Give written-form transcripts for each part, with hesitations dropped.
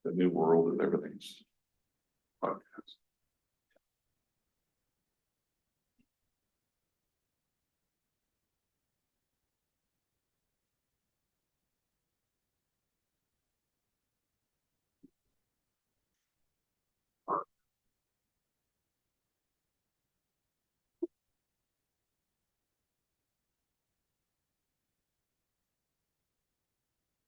the new world and everything's. Podcast.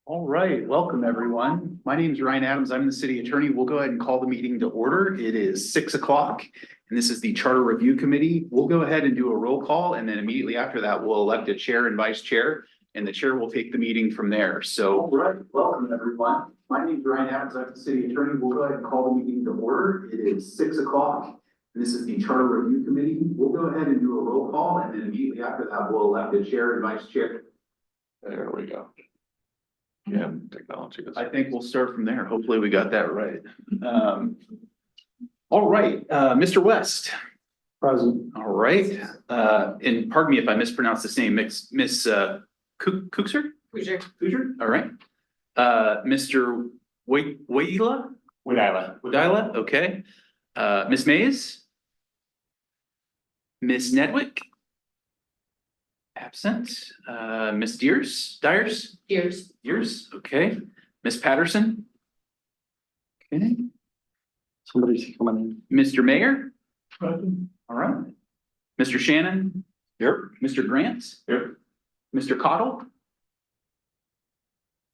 All right, welcome everyone. My name is Ryan Adams. I'm the city attorney. We'll go ahead and call the meeting to order. It is 6 o'clock and this is the Charter Review Committee. We'll go ahead and do a roll call and then immediately after that, we'll elect a chair and vice chair and the chair will take the meeting from there. So, all right, welcome everyone. My name is Ryan Adams. I'm the city attorney. We'll go ahead and call the meeting to order. It is 6 o'clock. And this is the Charter Review Committee. We'll go ahead and do a roll call and then immediately after that, we'll elect a chair and vice chair. There we go. Yeah, technology is. I think we'll start from there. Hopefully we got that right. All right, Mr. West. Present. All right, and pardon me if I mispronounced this name, Miss Kuchser? Kuchser, all right. Mr. Wadila, okay. Miss Mays? Miss Nedwick? Absent. Miss Dyers, okay. Miss Patterson? Okay. Somebody's coming Mr. Mayor? All right. Mr. Shannon? Here. Mr. Grant? Here. Mr. Cottle?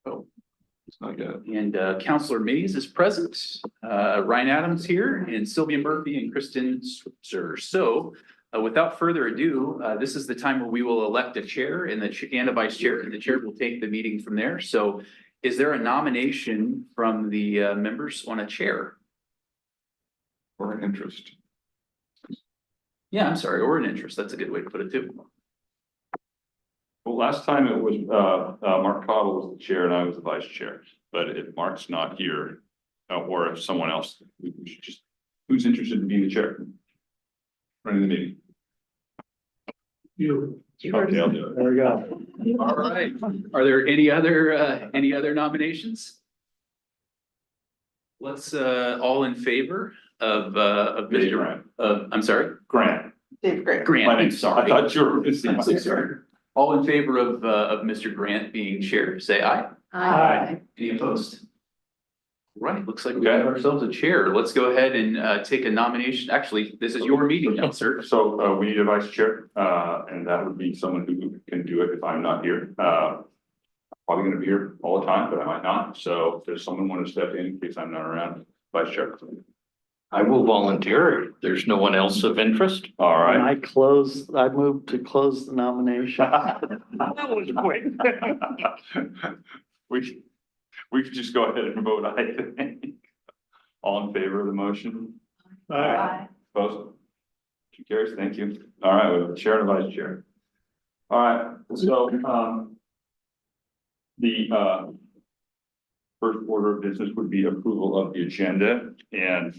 Oh, it's not good. And Counselor Mays is present. Ryan Adams here and Sylvia Murphy and Kristen Switzer. So without further ado, this is the time where we will elect a chair and a vice chair, and the chair will take the meeting from there. So is there a nomination from the members on a chair? Or an interest. Yeah, I'm sorry, or an interest. That's a good way to put it too. Well, last time it was, Mark Cottle was the chair and I was the vice chair, but if Mark's not here, or if someone else, we should just, who's interested in being the chair? Running the meeting. You. Okay, I'll do it. There we go. All right. Are there any other nominations? Let's all in favor of Dave Mr. Grant. I'm sorry, Grant. Dave Grant. Grant. My I'm name's, I sorry. thought you were. I'm so sorry. All in favor of Mr. Grant being chair, say aye. Aye. Any opposed? Right, looks like we got ourselves a chair. Let's go ahead and take a nomination. Actually, this is your meeting now, sir. So we need a vice chair, and that would be someone who can do it if I'm not here. Probably gonna be here all the time, but I might not. So if there's someone want to step in case I'm not around, vice chair. I will volunteer. There's no one else of interest. All And right. I moved to close the nomination. That was quick. We could just go ahead and vote, I think. All in favor of the motion? Aye. Opposed? Motion carries, thank you. All right, we have a chair and a vice chair. All right, so, the first order of business would be approval of the agenda, and,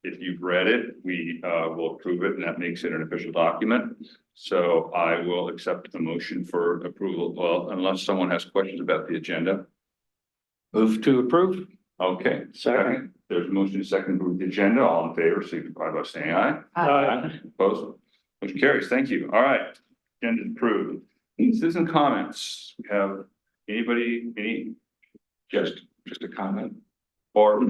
if you've read it, we, will approve it, and that makes it an official document. So I will accept the motion for approval, well, unless someone has questions about the agenda. Move to approve. Okay. Second. There's a motion to second approve the agenda. All in favor, signify by saying aye. Opposed? Motion carries. Thank you. All right. Agenda is approved. Any citizen comments? We have any? Just a comment. Or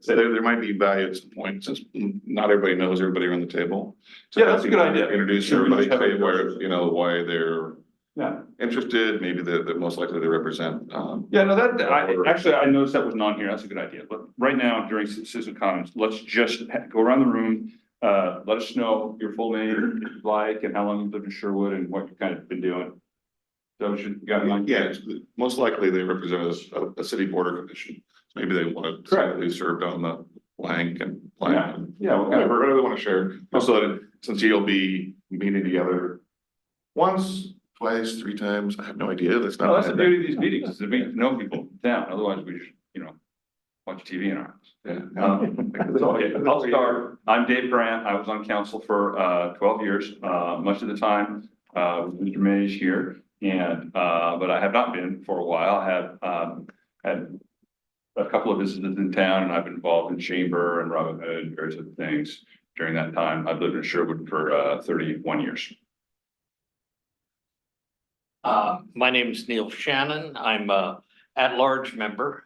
So there might be value at some point, since not everybody knows everybody around the table. So Yeah, that's a good idea. Introduce Sure, we everybody, just have say a- where, why they're yeah. interested, maybe that most likely they represent. Yeah, no, I noticed that was not here. That's a good idea. But right now during citizen comments, let's just go around the room. Let us know your full name, if you'd like, and how long you've lived in Sherwood and what you've kind of been doing. So you got mine? Yeah, most likely they represent a city border commission. So maybe they want to, Correct. they served on the blank and Yeah, plan. yeah, what kind of Whatever they want to share, so that since you'll be meeting together once, twice, 3 times, I have no idea, that's not. No, that's the beauty of these meetings, is that we know people in town, otherwise we just, watch TV in our house. Yeah. So, okay, I'll start. I'm Dave Grant. I was on council for 12 years, much of the time with Mr. Mays here. And but I have not been for a while. I have had a couple of businesses in town, and I've been involved in chamber and Robin Hood and various other things during that time. I've lived in Sherwood for 31 years. My name is Neil Shannon. I'm a at-large member.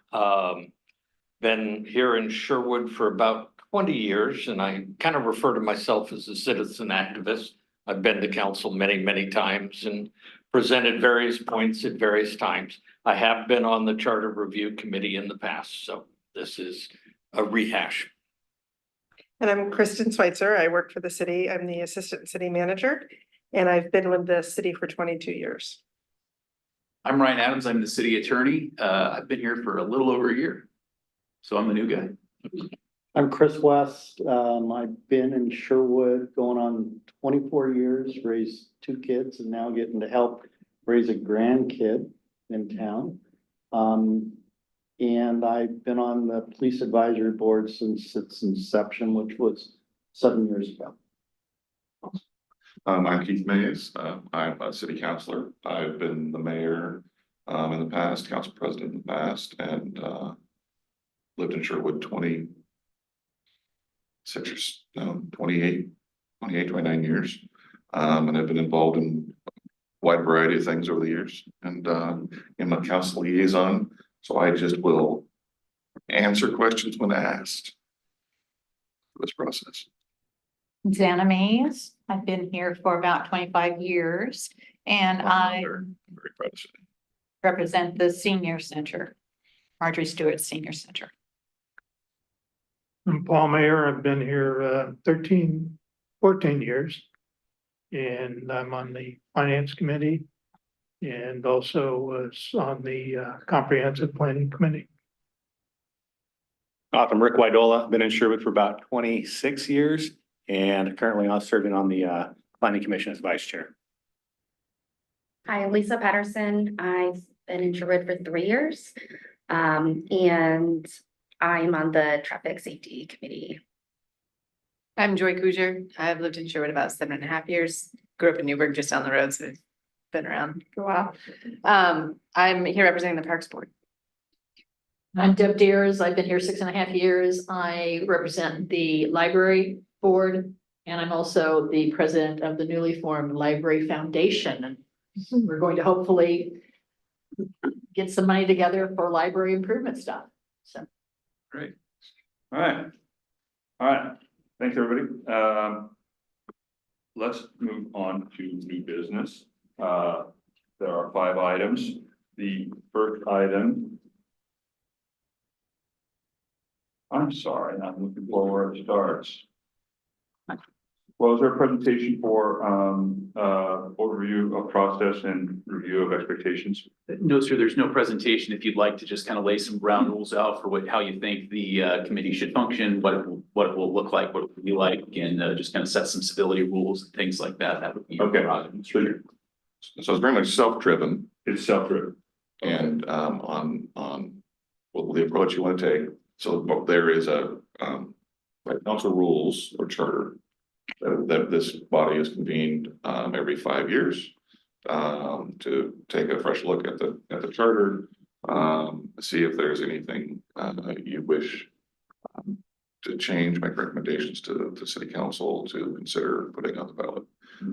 Been here in Sherwood for about 20 years, and I kind of refer to myself as a citizen activist. I've been to council many, many times and presented various points at various times. I have been on the Charter Review Committee in the past, so this is a rehash. And I'm Kristen Schweitzer. I work for the city. I'm the assistant city manager, and I've been with the city for 22 years. I'm Ryan Adams. I'm the city attorney. I've been here for a little over a year. So I'm the new guy. I'm Chris West. I've been in Sherwood going on 24 years, raised 2 kids and now getting to help raise a grandkid in town. And I've been on the police advisory board since its inception, which was 7 years ago. I'm Keith Mays. I'm a city councilor. I've been the mayor in the past, council president in the past, and lived in Sherwood 28, 29 years. And I've been involved in a wide variety of things over the years, and I'm a council liaison, so I just will answer questions when asked for this process. Xana Mays. I've been here for about 25 years and I Very proud to say. represent the senior center, Marjorie Stewart Senior Center. I'm Paul Mayer. I've been here 14 years. And I'm on the finance committee and also was on the comprehensive planning committee. I'm Rick Widola, been in Sherwood for about 26 years and currently I'm serving on the planning commission as vice chair. Hi, Lisa Patterson. I've been in Sherwood for 3 years. And I'm on the traffic safety committee. I'm Joy Kujar. I've lived in Sherwood about 7.5 years. Grew up in Newburgh, just down the road, so I've been around for a while. I'm here representing the Parks Board. I'm Deb Deers. I've been here 6.5 years. I represent the library board and I'm also the president of the newly formed Library Foundation. And we're going to hopefully get some money together for library improvement stuff. So. Great. All right. Thanks, everybody. Let's move on to new business. There are 5 items. The first item. I'm sorry, I'm looking for where it starts. Well, is there a presentation for overview of process and review of expectations? No, sir, there's no presentation. If you'd like to just kind of lay some ground rules out for how you think the committee should function, what it will look like, what it will be like, and just kind of set some civility rules and things like that. That would be Okay. sure. So it's very much self-driven It's self-driven. and on what the approach you want to take. So there is a council rules or charter that this body is convened every 5 years to take a fresh look at the charter, see if there's anything you wish to change, make recommendations to the city council to consider putting on the ballot.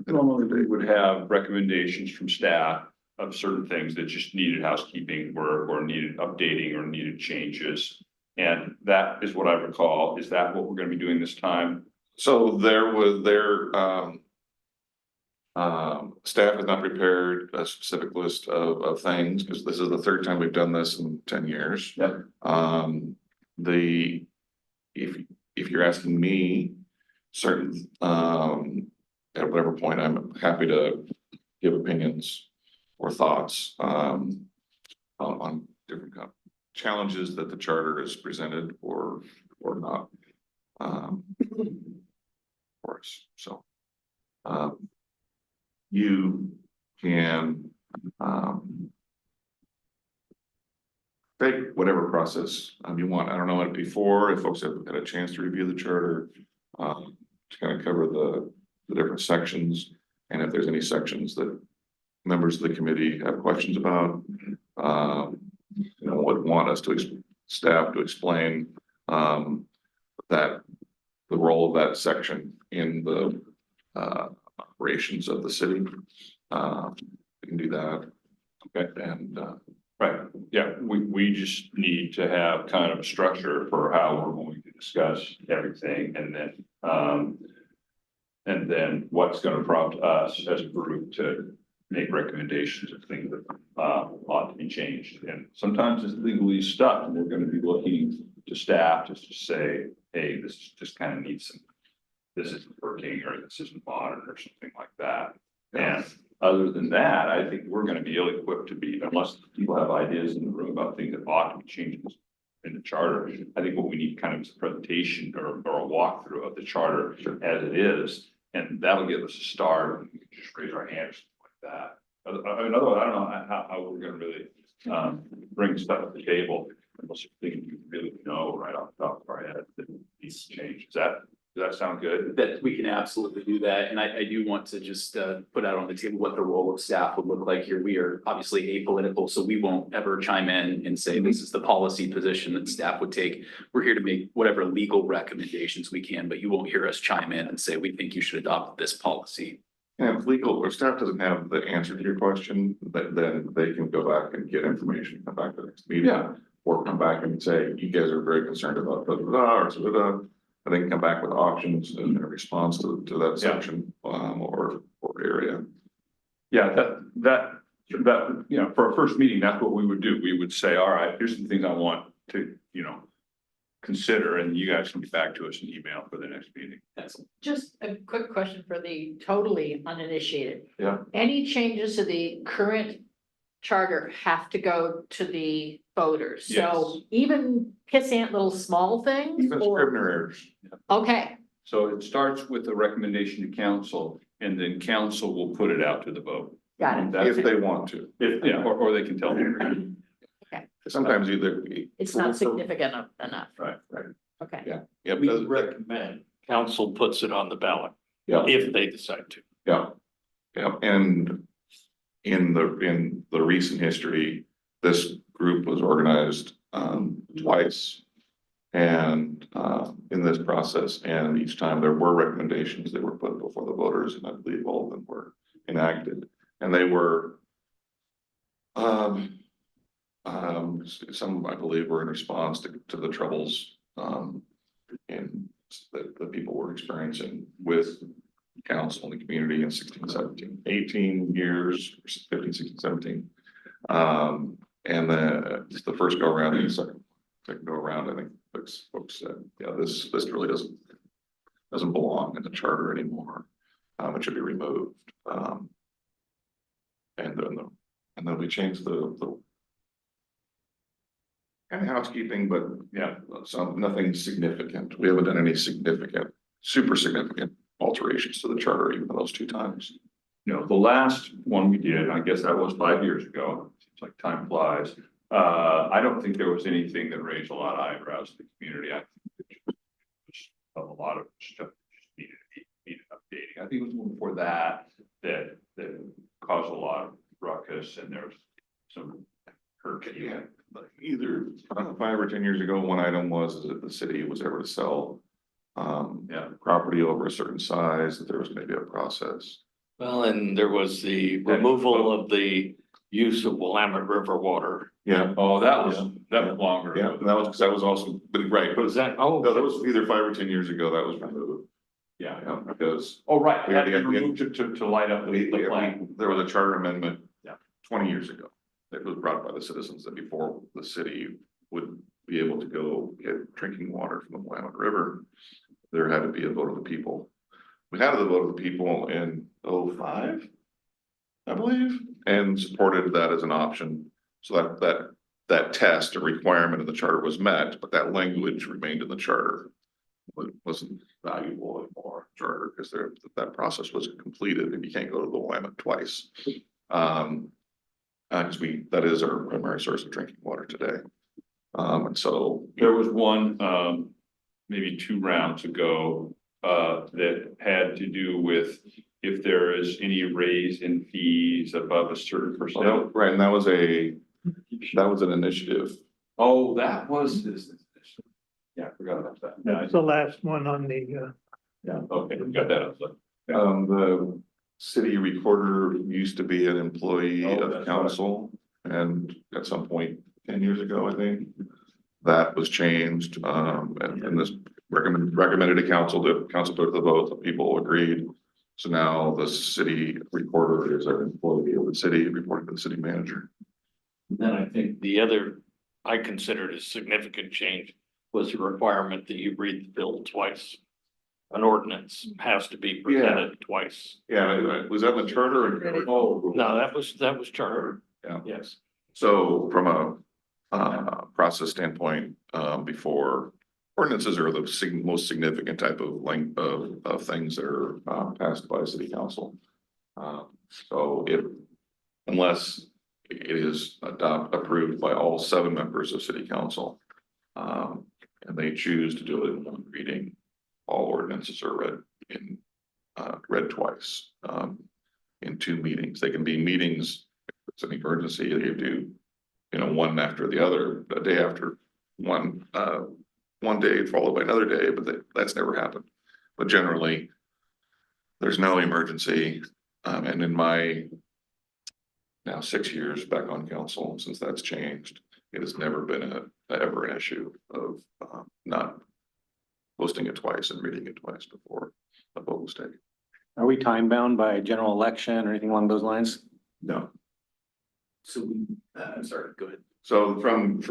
Normally, they would have recommendations from staff of certain things that just needed housekeeping or needed updating or needed changes. And that is what I recall. Is that what we're going to be doing this time? So there was staff has not prepared a specific list of things because this is the 3rd time we've done this in 10 years. Yep. If you're asking me certain at whatever point, I'm happy to give opinions or thoughts on different challenges that the charter is presented or not for us. So you can take whatever process you want. I don't know what before, if folks have had a chance to review the charter to kind of cover the different sections, and if there's any sections that members of the committee have questions about, would want us to staff to explain, that the role of that section in the, operations of the city. We can do that. Okay, and, Right, yeah, we just need to have kind of a structure for how we're going to discuss everything and then what's gonna prompt us as a group to make recommendations of things that ought to be changed. And sometimes it's legally stuck, and we're gonna be looking to staff just to say, hey, this just kind of needs some, this isn't working, or this isn't modern, or something like that. And other than that, I think we're gonna be ill-equipped to be, unless people have ideas in the room about things that ought to be changed in the charter. I think what we need kind of is a presentation or a walkthrough of the charter as it is, and that'll give us a start, and we can just raise our hands like that. In other words, I don't know how we're gonna really bring stuff to the table, unless you think you really know right off the top of our head that needs to change. Does that sound good? That we can absolutely do that. And I do want to just put out on the table what the role of staff would look like here. We are obviously apolitical, so we won't ever chime in and say this is the policy position that staff would take. We're here to make whatever legal recommendations we can, but you won't hear us chime in and say, we think you should adopt this policy. and if legal or staff doesn't have the answer to your question, then they can go back and get information, come back to the next meeting. Yeah. Or come back and say, you guys are very concerned about blah, blah, blah, or so, blah, and they can come back with options and a response to that section, or area. Yeah, that, you know, for a first meeting, that's what we would do. We would say, all right, here's some things I want to, you know, consider, and you guys can get back to us in email for the next meeting. Excellent. Just a quick question for the totally uninitiated. Yeah. Any changes to the current charter have to go to the voters? So Yes. even pissant little small things Even or, Scrivener errors. okay, So it starts with a recommendation to council, and then council will put it out to the vote. got it. That's If they want to. Yeah, or they can tell them. Sometimes either. It's not significant enough. Right. Okay. Yeah. Yep. We recommend council puts it on the ballot Yeah. if they decide to. Yeah. Yeah, and in the recent history, this group was organized twice. And in this process, and each time there were recommendations that were put before the voters, and I believe all of them were enacted. And they were some, I believe, were in response to the troubles in that people were experiencing with council and the community in 16, 17, 18 years, 15, 16, 17. And then it's the first go around, and the second go around, I think folks said, yeah, this really doesn't belong in the charter anymore. It should be removed. And then we changed the kind of housekeeping, but yeah, nothing significant. We haven't done any super significant alterations to the charter even those two times. You know, the last one we did, I guess that was 5 years ago. Seems like time flies. I don't think there was anything that raised a lot of eyebrows in the community. I think it just a lot of stuff that just needed updating. I think it was one before that caused a lot of ruckus, and there was some hurt. Yeah, either 5 or 10 years ago, one item was that the city was ever to sell property over a certain size, that there was maybe a process. Well, and there was the removal of the use of Willamette River water. Yeah. Oh, that was longer. Yeah, and that was also, but right, Was that, no, that was either 5 or 10 years ago that was removed. Yeah. Yeah, because Oh, right. We Had had to the- remove to light up the plan. there was a charter amendment. Yeah. 20 years ago, that was brought by the citizens that before the city would be able to go get drinking water from the Willamette River, there had to be a vote of the people. We had the vote of the people in 2005, I believe, and supported that as an option. So that test or requirement of the charter was met, but that language remained in the charter. It wasn't valuable anymore, charter, because that process was completed and you can't go to the Willamette twice. Because that is our primary source of drinking water today. And so. There was one, maybe 2 rounds ago, that had to do with if there is any raise in fees above a certain percent. Right, and that was an initiative Oh, that was business. Yeah, I forgot about that. That's the last one on the, Yeah, okay, we got that up. The city recorder used to be an employee Oh, of that's right. council, and at some point 10 years ago, I think. That was changed, and this recommended to council put to the vote, the people agreed. So now the city recorder is an employee of the city, reporting to the city manager. Then I think the other, I considered a significant change was the requirement that you read the bill twice. An ordinance has to be presented twice. Yeah, was that in the charter? Oh, No, that was charter. Yeah. Yes. So from a process standpoint, before ordinances are the most significant type of length of things that are passed by city council. So unless it is approved by all 7 members of city council, and they choose to do it in one reading, all ordinances are read twice, in 2 meetings. They can be meetings, if it's an emergency, they do, one after the other, a day after one day followed by another day, but that's never happened. But generally, there's no emergency, and in my now 6 years back on council, since that's changed, it has never been ever an issue of not posting it twice and reading it twice before a vote was taken. Are we time bound by general election or anything along those lines? No. So sorry, go ahead. So from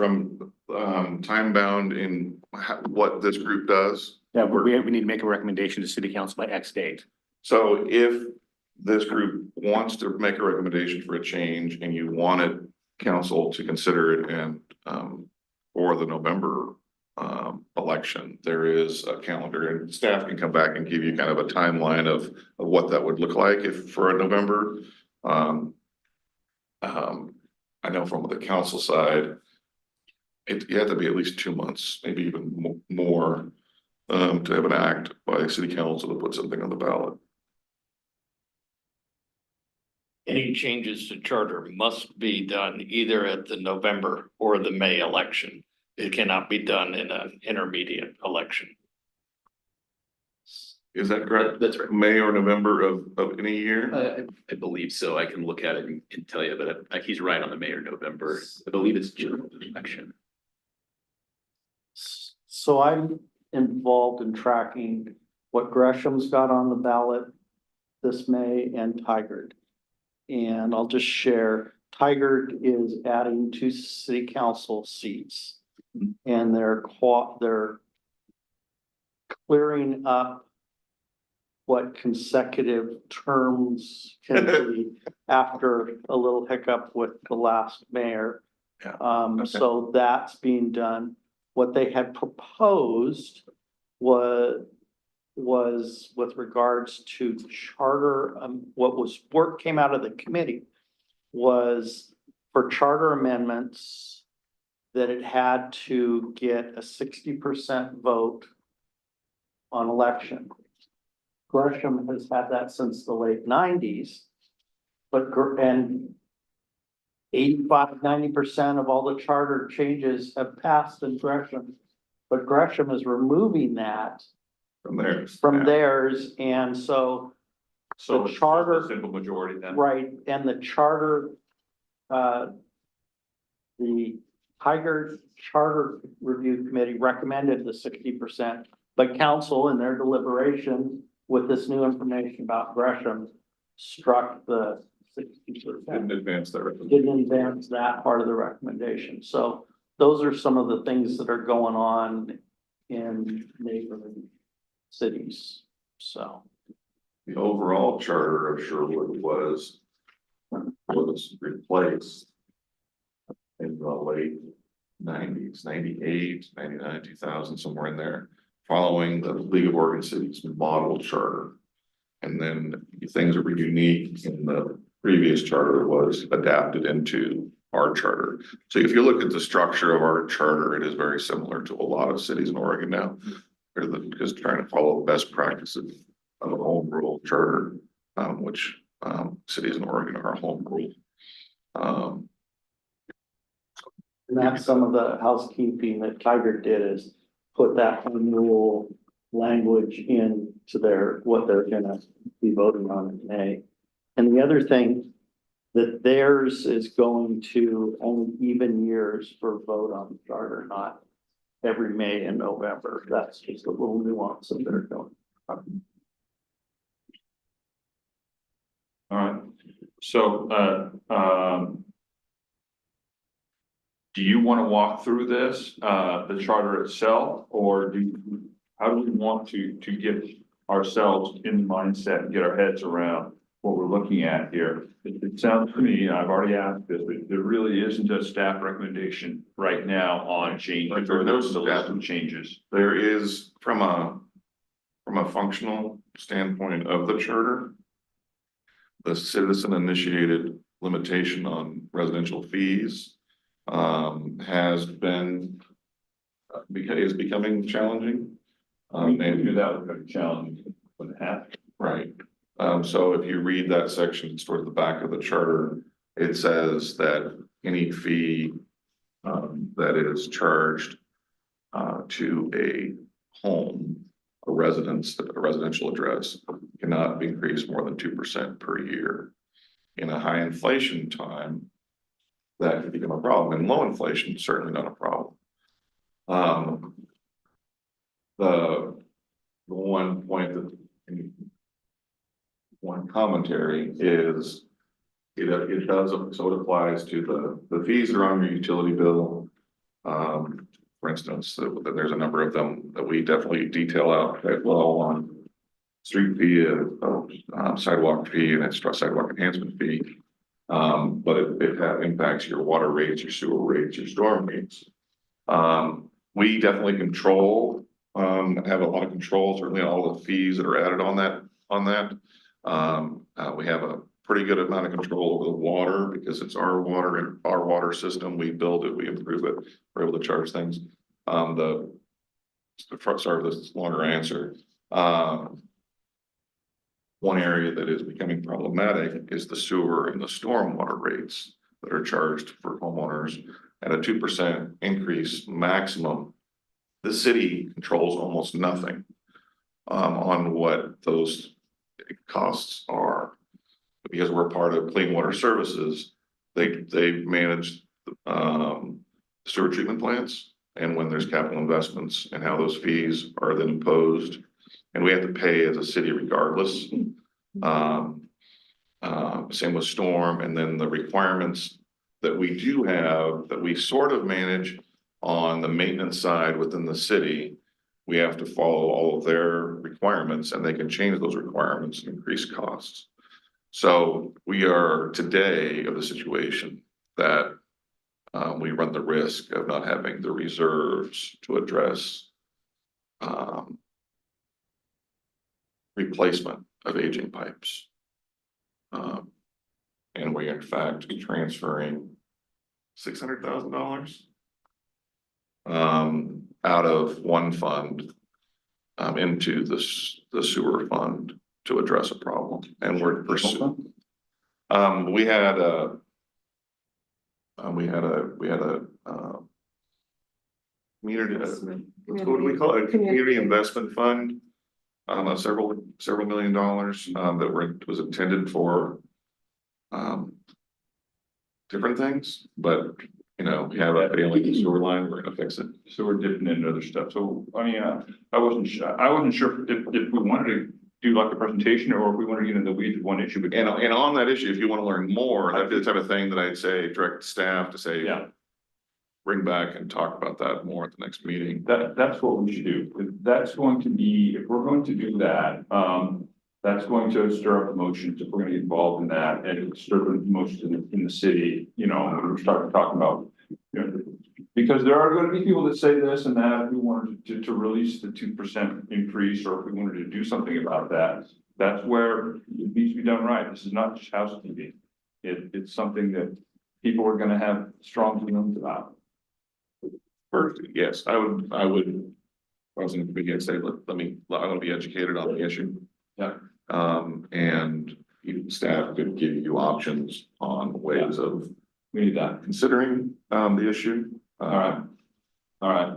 time bound in what this group does. Yeah, we need to make a recommendation to city council by X date. So if this group wants to make a recommendation for a change and you wanted council to consider it and for the November election, there is a calendar, and staff can come back and give you kind of a timeline of what that would look like if for a November. I know from the council side, you have to be at least 2 months, maybe even more, to have an act by city council to put something on the ballot. Any changes to charter must be done either at the November or the May election. It cannot be done in an intermediate election. Is that correct? That's right. May or November of any year? I believe so. I can look at it and tell you, but he's right on the May or November. I believe it's June election. So I'm involved in tracking what Gresham's got on the ballot this May and Tigard. And I'll just share, Tigard is adding 2 city council seats. And they're clearing up what consecutive terms can be after a little hiccup with the last mayor. Yeah. So that's being done. What they had proposed was with regards to charter, what came out of the committee was for charter amendments that it had to get a 60% vote on election. Gresham has had that since the late 90s, and 85–90% of all the charter changes have passed in Gresham. But Gresham is removing that From theirs. from theirs, and so So the it's charter- a simple majority then. right, and the charter, the Tiger Charter Review Committee recommended the 60%, but council in their deliberation with this new information about Gresham struck the 60%. Didn't advance that. Didn't advance that part of the recommendation. So those are some of the things that are going on in neighboring cities, so. The overall charter of Sherwood was replaced in the late 90s, 98, 99, 2000, somewhere in there, following the League of Oregon Cities model charter. And then things that were unique in the previous charter was adapted into our charter. So if you look at the structure of our charter, it is very similar to a lot of cities in Oregon now. They're just trying to follow best practices of a home rule charter, which cities in Oregon are home rule. And that's some of the housekeeping that Tiger did is put that home rule language into their, what they're gonna be voting on in May. And the other thing, that theirs is going to only even years for vote on the charter, not every May and November. That's just a little nuance that they're doing. All right, so, do you want to walk through this, the charter itself, or how do we want to get ourselves in the mindset and get our heads around what we're looking at here? It sounds to me, and I've already asked this, but there really isn't a staff recommendation right now on changes or those changes. There is from a functional standpoint of the charter. The citizen initiated limitation on residential fees has been is becoming challenging. And do that would be challenging when it happens. Right. So if you read that section, it's toward the back of the charter, it says that any fee that is charged to a home, a residence, a residential address cannot be increased more than 2% per year. In a high inflation time, that could become a problem. In low inflation, certainly not a problem. The one point that one commentary is it does, so it applies to the fees that are on your utility bill. For instance, there's a number of them that we definitely detail out quite well on street fee, sidewalk fee, and extra sidewalk enhancement fee. But it impacts your water rates, your sewer rates, your storm rates. We definitely control, have a lot of control, certainly all the fees that are added on that. We have a pretty good amount of control over the water because it's our water and our water system. We build it, we improve it, we're able to charge things. Sorry for this longer answer. One area that is becoming problematic is the sewer and the stormwater rates that are charged for homeowners at a 2% increase maximum. The city controls almost nothing on what those costs are. Because we're part of Clean Water Services, they manage sewer treatment plants, and when there's capital investments and how those fees are then imposed, and we have to pay as a city regardless. Same with storm, and then the requirements that we do have that we sort of manage on the maintenance side within the city. We have to follow all of their requirements, and they can change those requirements and increase costs. So we are today of the situation that we run the risk of not having the reserves to address replacement of aging pipes. And we in fact be transferring $600,000 out of one fund into the sewer fund to address a problem, and we're pursuing. We had a community, what do we call it? A community investment fund. Several $1 million that was intended for different things, but you know, we have a failing sewer line, we're gonna fix it. So we're dipping into other stuff. So, I mean, I wasn't sure if we wanted to do like a presentation or if we want to get into the weeds of one issue. And on that issue, if you want to learn more, that'd be the type of thing that I'd say direct staff to say, Yeah, bring back and talk about that more at the next meeting. that's what we should do. That's going to be, if we're going to do that, that's going to stir up emotions if we're going to get involved in that, and stir up emotions in the city, you know, when we're starting talking about, you know, because there are going to be people that say this and that. If we wanted to release the 2% increase, or if we wanted to do something about that, that's where it needs to be done right. This is not just housekeeping. It's something that people are going to have strong feelings about. First, yes, I would, I was going to begin to say, I want to be educated on the issue. Yeah. And even staff could give you options on ways of We need that. considering, the issue. All right. All right.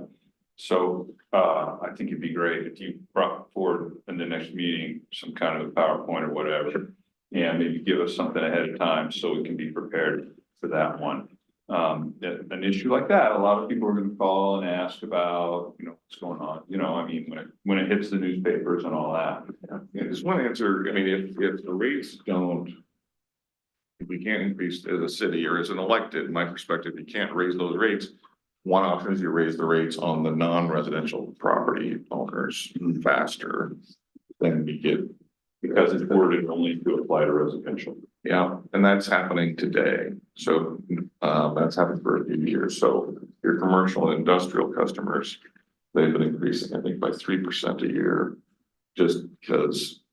So, I think it'd be great if you brought forward in the next meeting, some kind of a PowerPoint or whatever. And maybe give us something ahead of time so we can be prepared for that one. An issue like that, a lot of people are gonna call and ask about, what's going on, I mean, when it hits the newspapers and all that. Yeah, just one answer, I mean, if the rates don't. If we can't increase as a city or as an elected, in my perspective, you can't raise those rates. One option is you raise the rates on the non-residential property owners faster. Than we get, Because it's worded only to apply to residential. yeah, and that's happening today. So, that's happened for a few years. So your commercial and industrial customers. They've been increasing, I think, by 3% a year. Just because.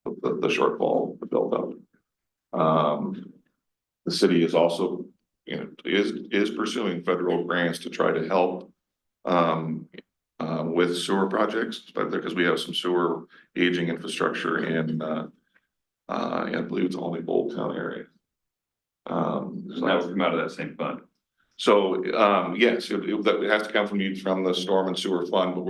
Of the shortfall, the buildup. The city is also, is pursuing federal grants to try to help. With sewer projects, but because we have some sewer aging infrastructure in, I believe it's only Old Town area. So that would come out of that same fund. So, yes, it has to come from the storm and sewer fund, but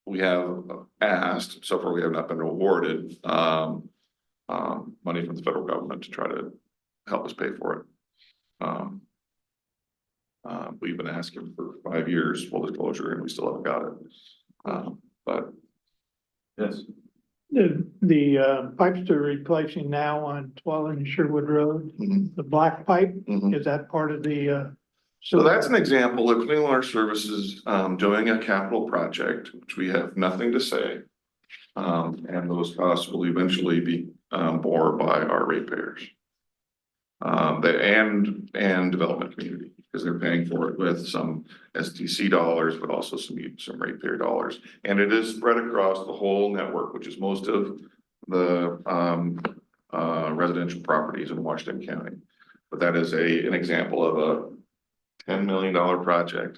we have asked, so far we have not been awarded, money from the federal government to try to help us pay for it. We've been asking for 5 years, full disclosure, and we still haven't got it. But Yes. The pipes they're replacing now on 12 and Sherwood Road, the black pipe, is that part of the? So that's an example of Clean Water Services, doing a capital project, which we have nothing to say. And those costs will eventually be, borne by our ratepayers. And development community, because they're paying for it with some STC dollars, but also some ratepayer dollars. And it is spread across the whole network, which is most of the, residential properties in Washington County. But that is an example of a $10 million project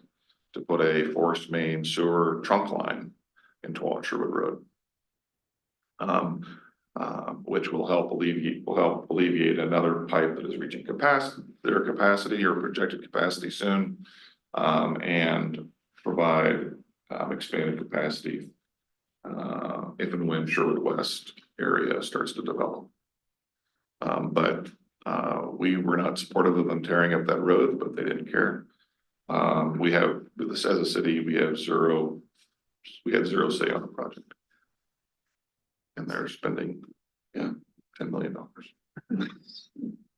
to put a forced main sewer trunk line into Sherwood Road. Which will help alleviate another pipe that is reaching their capacity or projected capacity soon. And provide, expanded capacity. If and when Sherwood West area starts to develop. But we were not supportive of them tearing up that road, but they didn't care. We have, this as a city, we had zero say on the project. And they're spending, $10 million.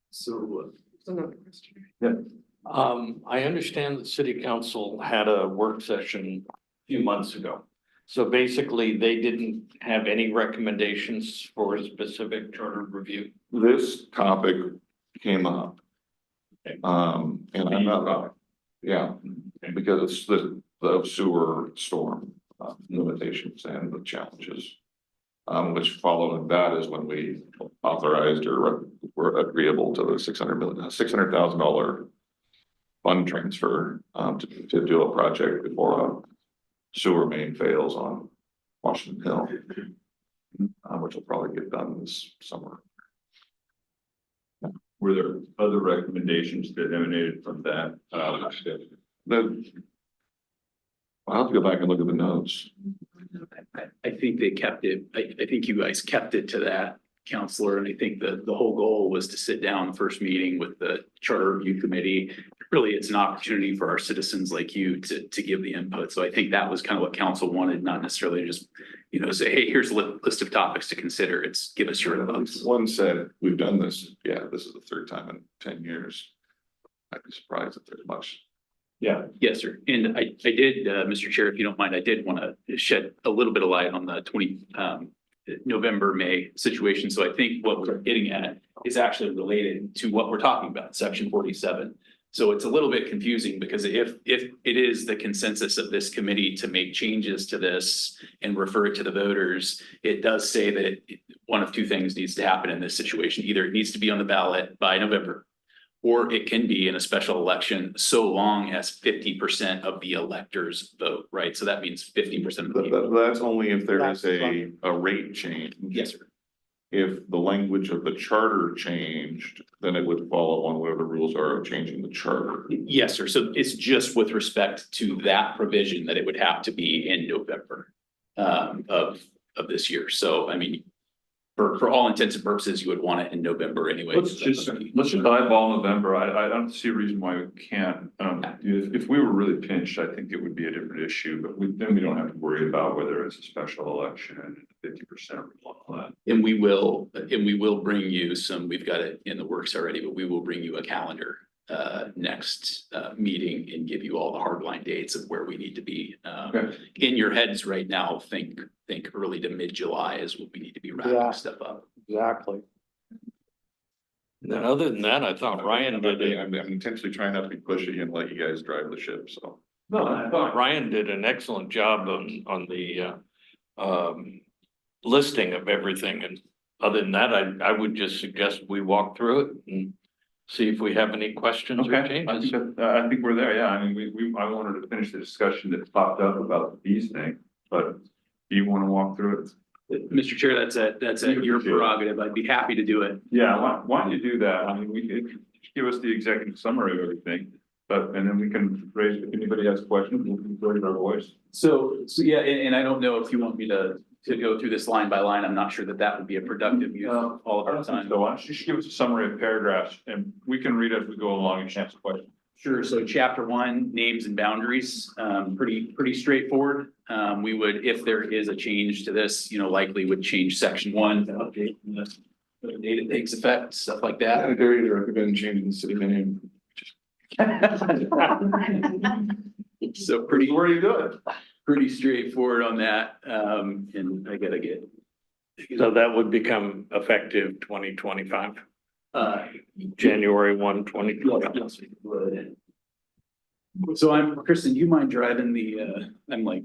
So, I understand that city council had a work session a few months ago. So basically, they didn't have any recommendations for a specific charter review. This topic came up. And I'm not, because it's the sewer storm limitations and the challenges. Which following that is when we authorized or were agreeable to the $600,000 fund transfer to do a project before a sewer main fails on Washington Hill, which will probably get done this summer. Were there other recommendations that emanated from that? I'll have to go back and look at the notes. I think they kept it, I think you guys kept it to that, counselor, and I think the whole goal was to sit down the first meeting with the charter review committee. Really, it's an opportunity for our citizens like you to give the input. So I think that was kind of what council wanted, not necessarily just, say, hey, here's a list of topics to consider. It's give us your thoughts. One said, we've done this, this is the third time in 10 years. I'd be surprised if there's much. Yeah. Yes, sir. And I did, Mr. Chair, if you don't mind, I did want to shed a little bit of light on the November, May situation. So I think what we're getting at is actually related to what we're talking about, section 47. So it's a little bit confusing because if it is the consensus of this committee to make changes to this and refer it to the voters, it does say that one of two things needs to happen in this situation. Either it needs to be on the ballot by November, or it can be in a special election so long as 50% of the electors vote, right? So that means 50% of the people. That's only if there is a rate change. Yes, sir. if the language of the charter changed, then it would follow on whatever rules are of changing the charter. Yes, sir. So it's just with respect to that provision that it would have to be in November of this year. So I mean, for all intents and purposes, you would want it in November anyway. Let's just eyeball November. I don't see a reason why we can't. If we were really pinched, I think it would be a different issue, but then we don't have to worry about whether it's a special election and 50% all that. And we will bring you some, we've got it in the works already, but we will bring you a calendar next meeting and give you all the hardline dates of where we need to be. Okay. In your heads right now, think early to mid-July is what we need to be Yeah. wrapping stuff up. Exactly. And then other than that, I thought Ryan did it. I'm intentionally trying not to be pushy and let you guys drive the ship, so. No, I thought Ryan did an excellent job on the listing of everything, and other than that, I would just suggest we walk through it and see if we have any questions or okay, changes. I think we're there, yeah, I mean, I wanted to finish the discussion that popped up about the fees thing, but do you wanna walk through it? Mr. Chair, that's at your prerogative. I'd be happy to do it. Yeah, why don't you do that? I mean, we could give us the executive summary of everything, and then we can raise, if anybody has questions, we can raise our voice. So yeah, and I don't know if you want me to go through this line by line. I'm not sure that would be a productive use of all of our time. So why don't you just give us a summary of paragraphs, and we can read as we go along and answer questions. Sure. So chapter 1, names and boundaries, pretty straightforward. We would, if there is a change to this, likely would change section 1 to update the date it takes effect, stuff like that. I dare you to recommend changing the city name. So Where are you doing? pretty straightforward on that. And I gotta get. So that would become effective 2025, Uh, January 1, 2025. yes, it would. So Kristen, do you mind driving I'm like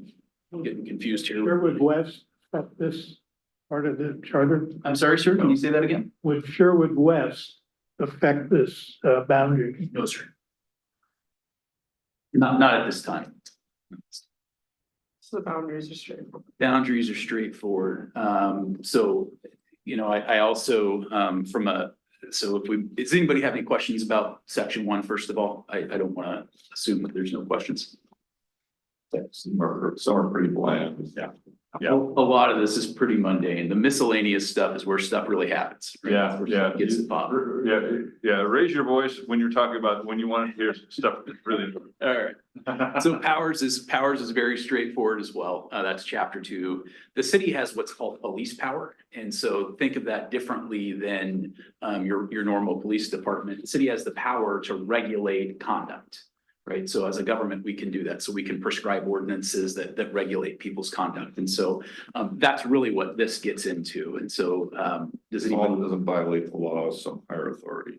getting confused here. Sherwood West, affect this part of the charter? I'm sorry, sir, can you say that again? Would Sherwood West affect this boundary? No, sir. Not at this time. So the boundaries are straightforward. Boundaries are straightforward. So, I also, does anybody have any questions about section 1, first of all? I don't want to assume that there's no questions. Some are pretty bland. Yeah. A lot of this is pretty mundane. The miscellaneous stuff is where stuff really happens. right? Yeah, Where yeah. stuff Gets the pop. Yeah, raise your voice when you're talking about, when you want to hear stuff that's really. All right. So powers is very straightforward as well. That's chapter 2. The city has what's called police power. And so think of that differently than your normal police department. The city has the power to regulate conduct. Right. So as a government, we can do that. So we can prescribe ordinances that regulate people's conduct. And so that's really what this gets into. And so does As long as anyone? it doesn't violate the laws, some higher authority,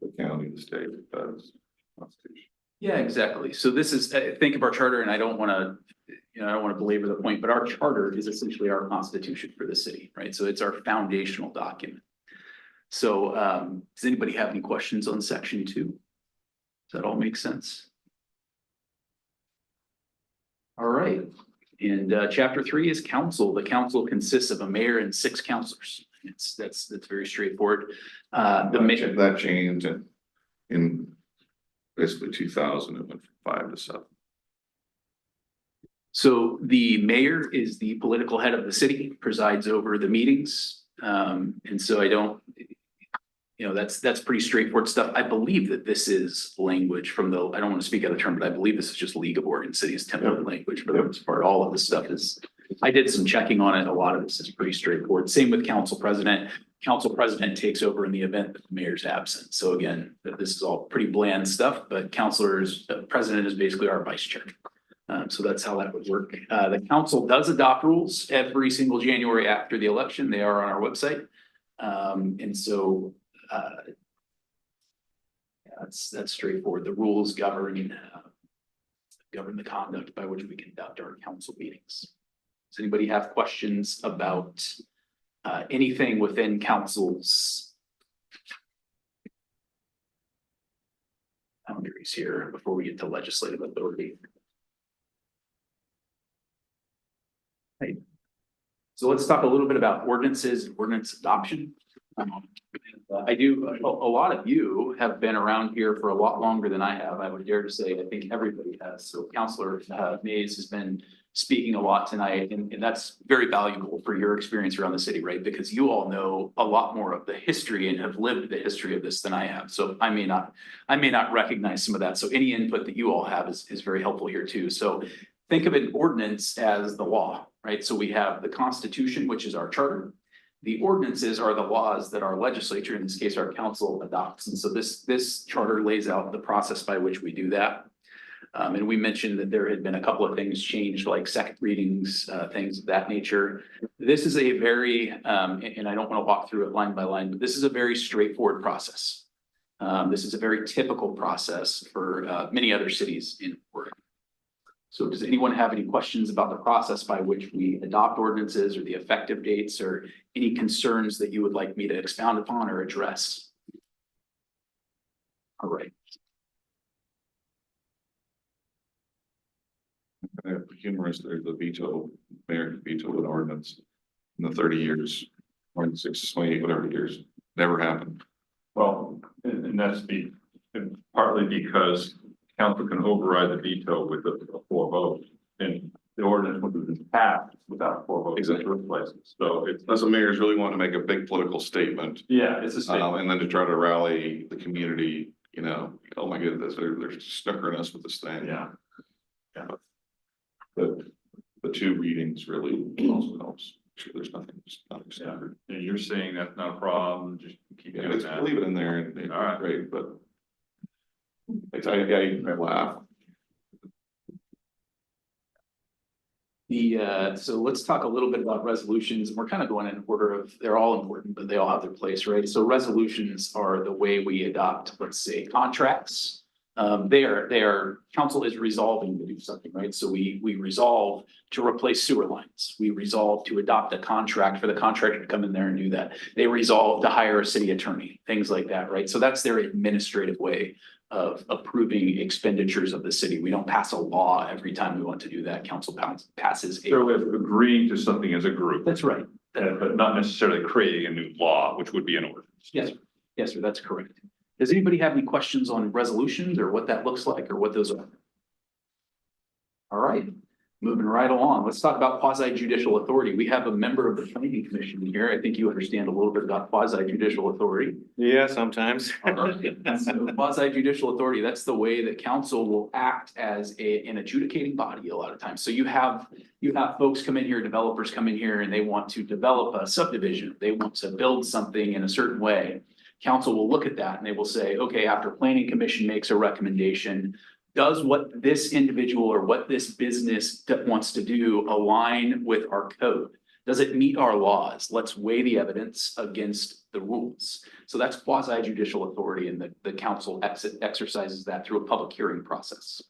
the county, the state, does. Constitution. Yeah, exactly. So this is, think of our charter, and I don't want to belabor the point, but our charter is essentially our constitution for the city, right? So it's our foundational document. So does anybody have any questions on section 2? Does that all make sense? All right, and chapter 3 is council. The council consists of a mayor and 6 councilors. That's very straightforward. The mayor. That changed in basically 2000, it went from 5 to 7. So the mayor is the political head of the city, presides over the meetings. And so I don't, that's pretty straightforward stuff. I believe that this is language from I don't want to speak out of turn, but I believe this is just League of Oregon Cities template language for the most part. All of this stuff is, I did some checking on it. A lot of this is pretty straightforward. Same with council president. Council president takes over in the event that the mayor's absent. So again, this is all pretty bland stuff, but president is basically our vice chair. So that's how that would work. The council does adopt rules every single January after the election. They are on our website. And so that's straightforward. The rules govern the conduct by which we conduct our council meetings. Does anybody have questions about anything within council's boundaries here before we get to legislative authority? Right. So let's talk a little bit about ordinances, and ordinance adoption. A lot of you have been around here for a lot longer than I have. I would dare to say, I think everybody has. So Counselor Mays has been speaking a lot tonight, and that's very valuable for your experience around the city, right? Because you all know a lot more of the history and have lived the history of this than I have. So I may not recognize some of that. So any input that you all have is very helpful here too. So think of an ordinance as the law, right? So we have the Constitution, which is our charter. The ordinances are the laws that our legislature, in this case, our council, adopts. And so this charter lays out the process by which we do that. And we mentioned that there had been a couple of things changed, like second readings, things of that nature. This is a very, and I don't want to walk through it line by line, but this is a very straightforward process. This is a very typical process for many other cities in Oregon. So does anyone have any questions about the process by which we adopt ordinances or the effective dates or any concerns that you would like me to expound upon or address? All right. Humorous, there's the veto, mayor can veto an ordinance in the 30 years, 26, 28, whatever years, never happened. Well, and that's partly because council can override the veto with a 4 vote, and the ordinance would have been passed without 4 votes. Exactly. In the first place. So it's, Unless the mayor's really wanting to make a big political statement, yeah, it's a statement. and then to try to rally the community, you know, oh my goodness, they're snuckering us with this thing. Yeah. But the 2 readings really also helps. Sure, there's nothing standard. And you're saying that's not a problem, just keep Yeah, doing let's that. leave it in there and it's All right. great, but I laugh. So let's talk a little bit about resolutions. We're kind of going in order of, they're all important, but they all have their place, right? So resolutions are the way we adopt, let's say, contracts. They are, council is resolving to do something, right? So we resolve to replace sewer lines. We resolve to adopt a contract for the contractor to come in there and do that. They resolve to hire a city attorney, things like that, right? So that's their administrative way of approving expenditures of the city. We don't pass a law every time we want to do that. Council passes a. So we're agreeing to something as a group. That's right. But not necessarily creating a new law, which would be an ordinance. Yes, yes, sir, that's correct. Does anybody have any questions on resolutions or what that looks like or what those are? All right, moving right along. Let's talk about quasi judicial authority. We have a member of the planning commission here. I think you understand a little bit about quasi judicial authority. Yeah, sometimes. Quasi judicial authority, that's the way that council will act as an adjudicating body a lot of times. So you have folks come in here, developers come in here and they want to develop a subdivision. They want to build something in a certain way. Council will look at that and they will say, okay, after planning commission makes a recommendation, does what this individual or what this business wants to do align with our code? Does it meet our laws? Let's weigh the evidence against the rules. So that's quasi judicial authority, and the council exercises that through a public hearing process.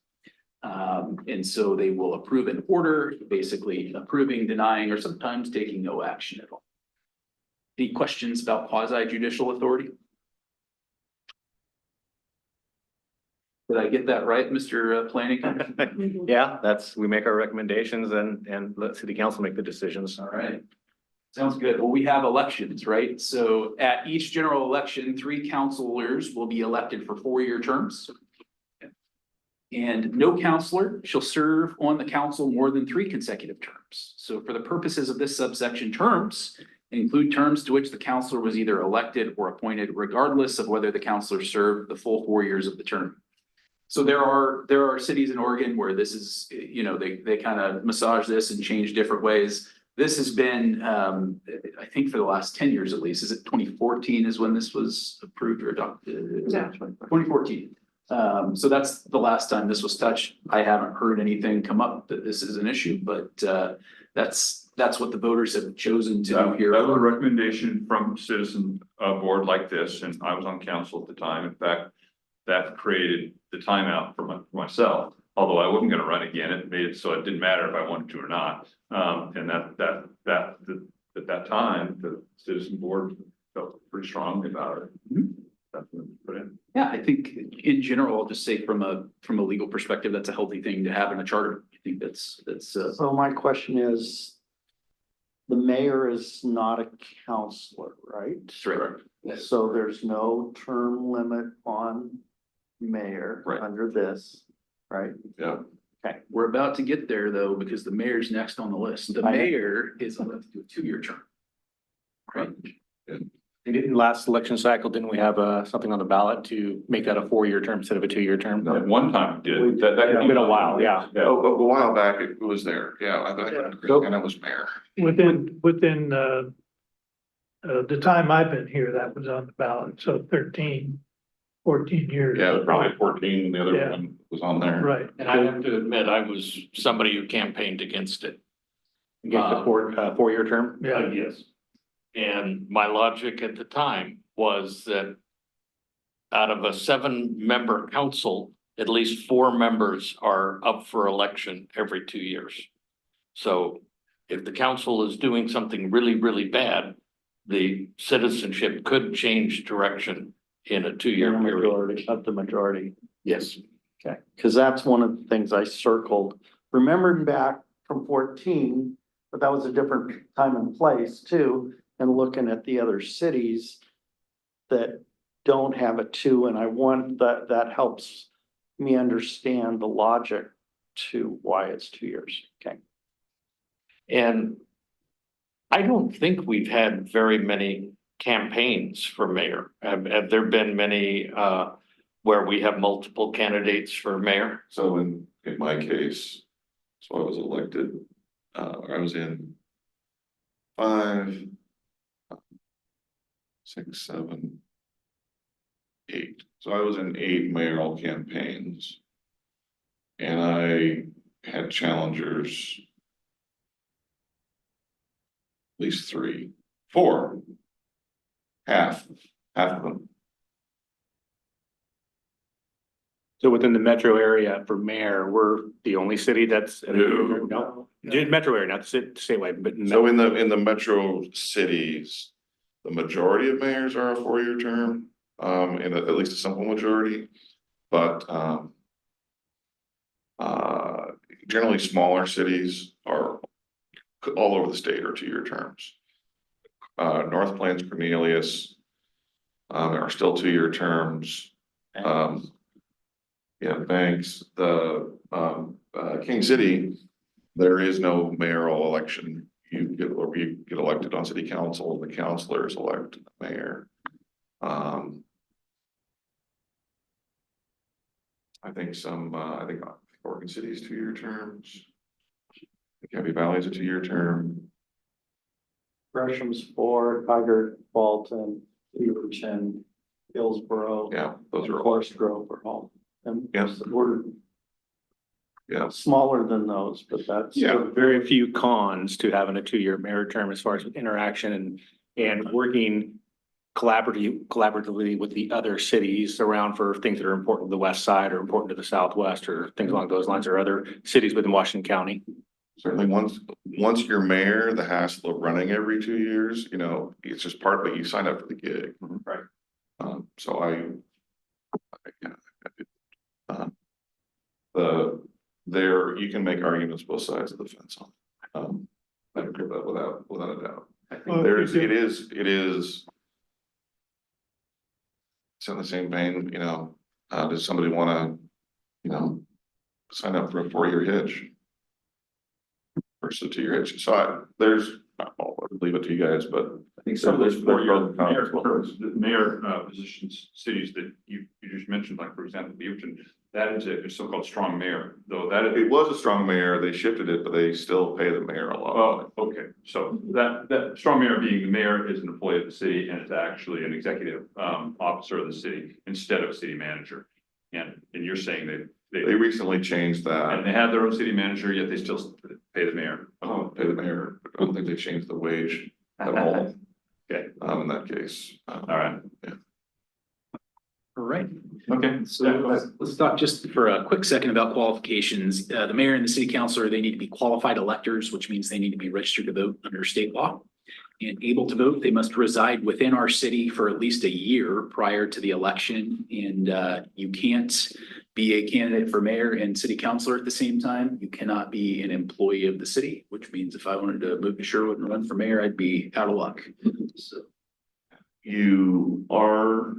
And so they will approve an order, basically approving, denying, or sometimes taking no action at all. Any questions about quasi judicial authority? Did I get that right, Mr. Planning? Yeah, we make our recommendations and let city council make the decisions. All right. Sounds good. Well, we have elections, right? So at each general election, 3 councilors will be elected for 4-year terms. And no councilor shall serve on the council more than 3 consecutive terms. So for the purposes of this subsection, terms include terms to which the councilor was either elected or appointed, regardless of whether the councilor served the full 4 years of the term. So there are cities in Oregon where this is, you know, they kind of massage this and change different ways. This has been, I think for the last 10 years at least, is it 2014 is when this was approved or adopted? Yeah. 2014. So that's the last time this was touched. I haven't heard anything come up that this is an issue, but that's what the voters have chosen to do here. That was a recommendation from citizen board like this, and I was on council at the time. In fact, that created the timeout for myself. Although I wasn't going to run again, it made it so it didn't matter if I wanted to or not. And at that time, the citizen board felt pretty strongly about it. Mm-hmm. That's what we put in. Yeah, I think in general, I'll just say from a legal perspective, that's a healthy thing to have in a charter. I think that's. So my question is, the mayor is not a counselor, right? Correct. So there's no term limit on mayor Right. under this, right? Yeah, We're about to get there though, because the mayor's next on the list. The I know. mayor is elected to a two-year term. Right? In last election cycle, didn't we have something on the ballot to make that a 4-year term instead of a 2-year term? At one time, we did. That It's been a while, yeah. a while back it was there, yeah, I agree, and it was mayor. Within, the time I've been here, that was on the ballot, so 13, 14 years. Yeah, probably 14, the other Yeah. one was on there. Right. And I have to admit, I was somebody who campaigned against it. Against the 4-year term? Yeah. Yes. And my logic at the time was that out of a 7-member council, at least 4 members are up for election every 2 years. So if the council is doing something really, really bad, the citizenship could change direction in a 2-year period. Majority, of the majority. Yes. Okay, because that's one of the things I circled, remembering back from 14, but that was a different time and place too. And looking at the other cities that don't have a 2, and I want that helps me understand the logic to why it's 2 years. Okay. And I don't think we've had very many campaigns for mayor. Have there been many where we have multiple candidates for mayor? So in my case, so I was elected, I was in 5, 6, 7, 8. So I was in 8 mayoral campaigns. And I had challengers. At least 3, 4. Half of them. So within the metro area for mayor, we're the only city that's. No. Metro area, not the statewide, but. So in the metro cities, the majority of mayors are a 4-year term, and at least a simple majority. But generally smaller cities are all over the state are 2-year terms. North Plains, Cornelius are still 2-year terms. Yeah, Banks, the King City, there is no mayoral election. You get elected on city council, the councilors elect the mayor. I think Oregon City is 2-year terms. Cappy Valley is a 2-year term. Gresham's 4, Tiger, Walton, Beaverton, Hillsborough. Yeah, those are all, Forest Grove are all. And Yes. we're yeah, smaller than those, but that's. Yeah. Very few cons to having a 2-year mayor term as far as interaction and working collaboratively with the other cities around for things that are important to the west side or important to the southwest or things along those lines or other cities within Washington County. certainly once you're mayor, the hassle of running every 2 years, it's just part of it. You sign up for the gig. Right. So you can make arguments both sides of the fence on. I agree with that without a doubt. I think Well, it is. It's in the same vein, does somebody wanna, sign up for a 4-year hitch? Versus a 2-year hitch, so I'll leave it to you guys, but. I think some of those There's 4-year pros and mayor, cons. the mayor positions, cities that you just mentioned, like for example, Beaverton, that is a so-called strong mayor, though that It is. was a strong mayor, they shifted it, but they still pay the mayor a lot. Well, okay, so that strong mayor being the mayor is an employee of the city and is actually an executive officer of the city instead of a city manager. And you're saying They recently changed and that, they have their own city manager, yet they still pay the mayor. pay the mayor, I don't think they changed the wage at all. Okay. In that case. All right. All right. Okay. So let's talk just for a quick second about qualifications. The mayor and the city councilor, they need to be qualified electors, which means they need to be registered to vote under state law. And able to vote, they must reside within our city for at least a year prior to the election. And you can't be a candidate for mayor and city councilor at the same time. You cannot be an employee of the city, which means if I wanted to move to Sherwood and run for mayor, I'd be out of luck. So. You are,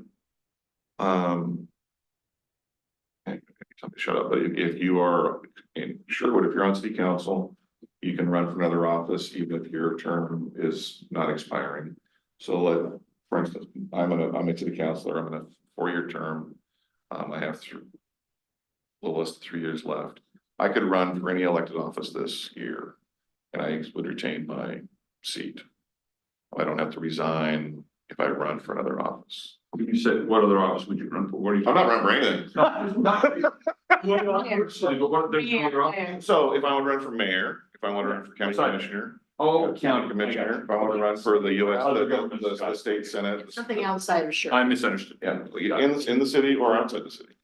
hey, tell me to shut up, but if you are in Sherwood, if you're on city council, you can run for another office even if your term is not expiring. So like, for instance, I'm a city councilor, I'm in a 4-year term. I have a little less than 3 years left. I could run for any elected office this year and I would retain my seat. I don't have to resign if I run for another office. You said, what other office would you run for? What are you? I'm not running for anything. But what, there's no other office? So if I want to run for mayor, if I want to run for county Sorry. commissioner, Oh, county commissioner, if I want to run for the US, the state senate. Something outside of sure. I misunderstood. Yeah, in the city or outside the city.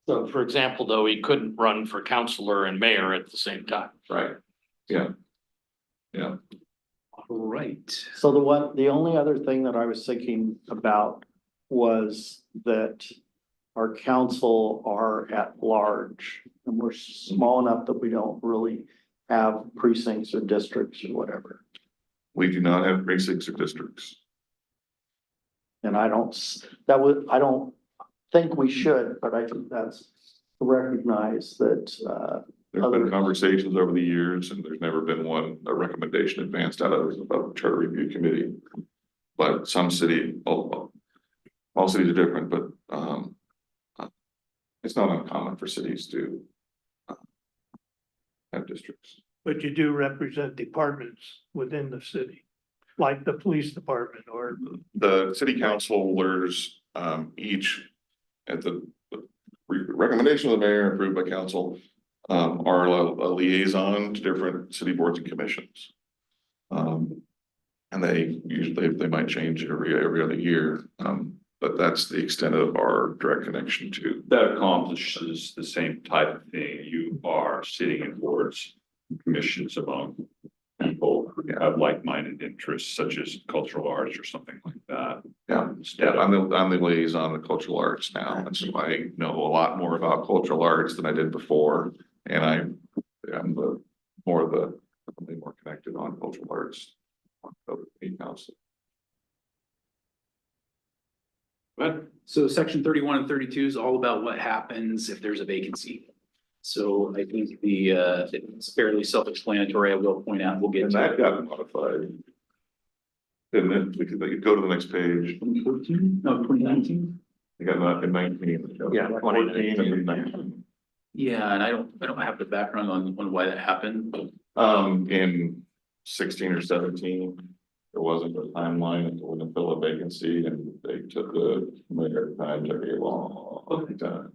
So for example, though, he couldn't run for counselor and mayor at the same time. Right, yeah. All right. So the only other thing that I was thinking about was that our council are at large. And we're small enough that we don't really have precincts or districts or whatever. We do not have precincts or districts. And I don't think we should, but I think that's to recognize that, There's been conversations over the years and there's never been a recommendation advanced out of the charter review committee. But some all cities are different, but it's not uncommon for cities to have districts. But you do represent departments within the city, like the police department or. The city councilors, each at the recommendation of the mayor approved by council, are a liaison to different city boards and commissions. And they might change every other year, but that's the extent of our direct connection to. That accomplishes the same type of thing. You are sitting in boards, and commissions among people who have like-minded interests such as cultural arts or something like that. Yeah, Instead I'm of, the liaison of cultural arts now, and so I know a lot more about cultural arts than I did before. And I'm more connected on cultural arts. Of the council. but So section 31 and 32 is all about what happens if there's a vacancy. So I think it's fairly self-explanatory. I will point out, we'll get And to that it. got modified. Didn't it? We could go to the next page. 2014? No, 2019? You got that in 19. Yeah, 14 and 19. Yeah, and I don't have the background on why that happened. In 16 or 17, there wasn't a timeline until when to fill a vacancy and they took the mayor time, took a long time.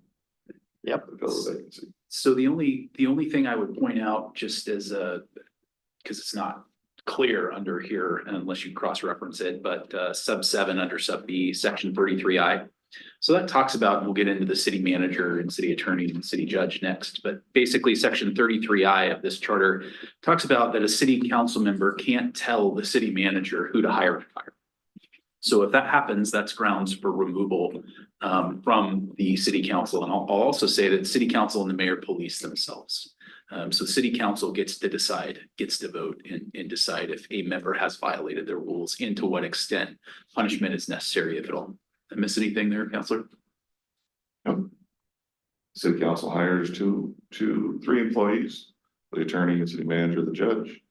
Yep. To fill the vacancy. So the only thing I would point out just as because it's not clear under here unless you cross-reference it, but sub 7 under sub B, section 33I. So that talks about, and we'll get into the city manager and city attorney and city judge next, but basically section 33I of this charter talks about that a city council member can't tell the city manager who to hire and fire. So if that happens, that's grounds for removal from the city council. And I'll also say that the city council and the mayor police themselves. So the city council gets to vote and decide if a member has violated their rules and to what extent punishment is necessary, if at all. I miss anything there, Counselor? City council hires three employees, the attorney and city manager, the judge.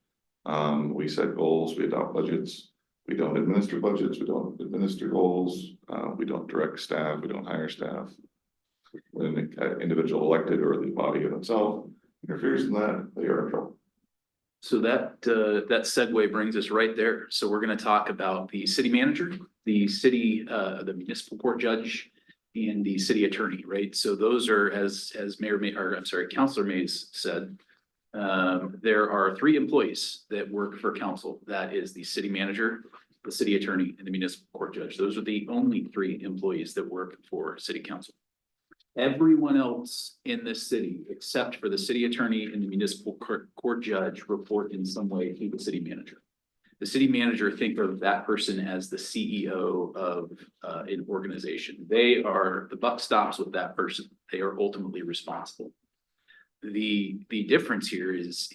We set goals, we adopt budgets. We don't administer budgets, we don't administer goals, we don't direct staff, we don't hire staff. When an individual elected or the body of itself interferes in that, they are in trouble. So that segue brings us right there. So we're going to talk about the city manager, the municipal court judge, and the city attorney, right? So those are, as Counselor Mays said, there are 3 employees that work for council. That is the city manager, the city attorney, and the municipal court judge. Those are the only 3 employees that work for city council. Everyone else in this city, except for the city attorney and the municipal court judge, report in some way to the city manager. The city manager, think of that person as the CEO of an organization. The buck stops with that person. They are ultimately responsible. The difference here is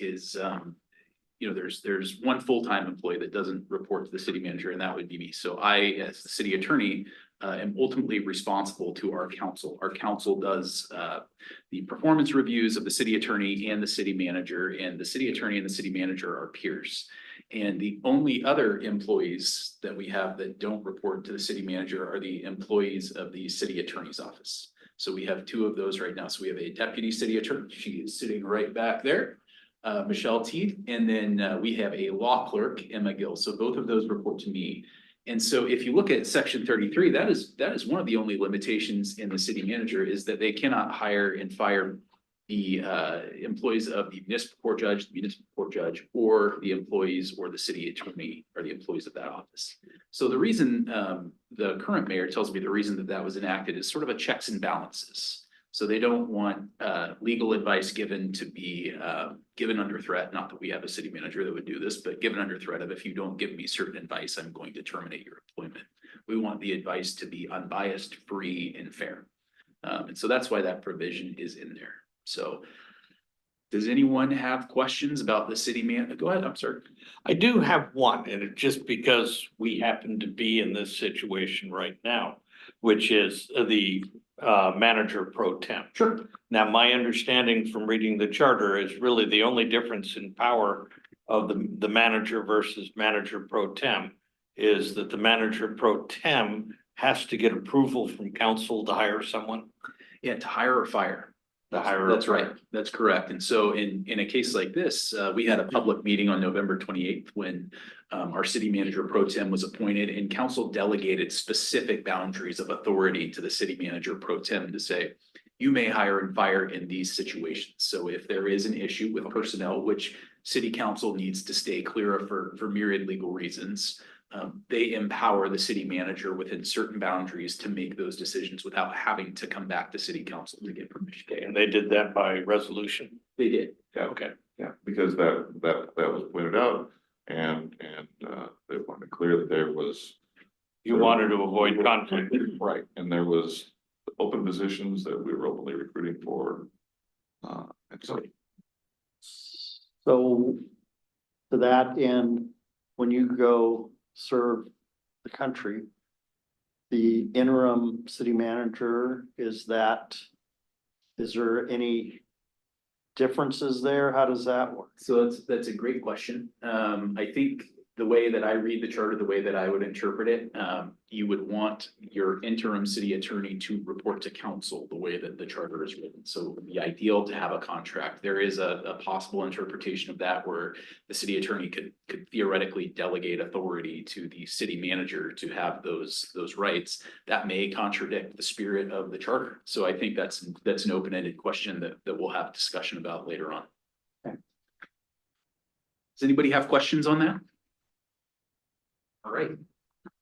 there's one full-time employee that doesn't report to the city manager, and that would be me. So I, as the city attorney, am ultimately responsible to our council. Our council does the performance reviews of the city attorney and the city manager, and the city attorney and the city manager are peers. And the only other employees that we have that don't report to the city manager are the employees of the city attorney's office. So we have two of those right now. So we have a deputy city attorney. She is sitting right back there, Michelle Teeth, and then we have a law clerk, Emma Gill. So both of those report to me. And so if you look at section 33, that is one of the only limitations in the city manager, is that they cannot hire and fire the employees of the municipal court judge, or the employees or the city attorney, or the employees of that office. So the reason the current mayor tells me the reason that was enacted is sort of a checks and balances. So they don't want legal advice given to be given under threat. Not that we have a city manager that would do this, but given under threat of, if you don't give me certain advice, I'm going to terminate your employment. We want the advice to be unbiased, free, and fair. And so that's why that provision is in there. So does anyone have questions about the city man? Go ahead, I'm sorry. I do have one, and it's just because we happen to be in this situation right now, which is the manager pro tem. Sure. Now, my understanding from reading the charter is really the only difference in power of the manager versus manager pro tem is that the manager pro tem has to get approval from council to hire someone. Yeah, to hire or fire. That's right. That's correct. And so in a case like this, we had a public meeting on November 28th when our city manager pro tem was appointed, and council delegated specific boundaries of authority to the city manager pro tem to say, you may hire and fire in these situations. So if there is an issue with personnel, which city council needs to stay clear of for myriad legal reasons, they empower the city manager within certain boundaries to make those decisions without having to come back to city council to get permission. Okay, and they did that by resolution. They did. Yeah, okay, yeah, because that was pointed out, and they wanted to clear that there was. You wanted to avoid conflict. Right, and there was open positions that we were openly recruiting for. And So to that end, when you go serve the country, the interim city manager, is there any differences there? How does that work? So that's a great question. I think the way that I read the charter, the way that I would interpret it, you would want your interim city attorney to report to council the way that the charter is written. So it would be ideal to have a contract. There is a possible interpretation of that where the city attorney could theoretically delegate authority to the city manager to have those rights. That may contradict the spirit of the charter. So I think that's an open-ended question that we'll have discussion about later on. Okay. Does anybody have questions on that? All right.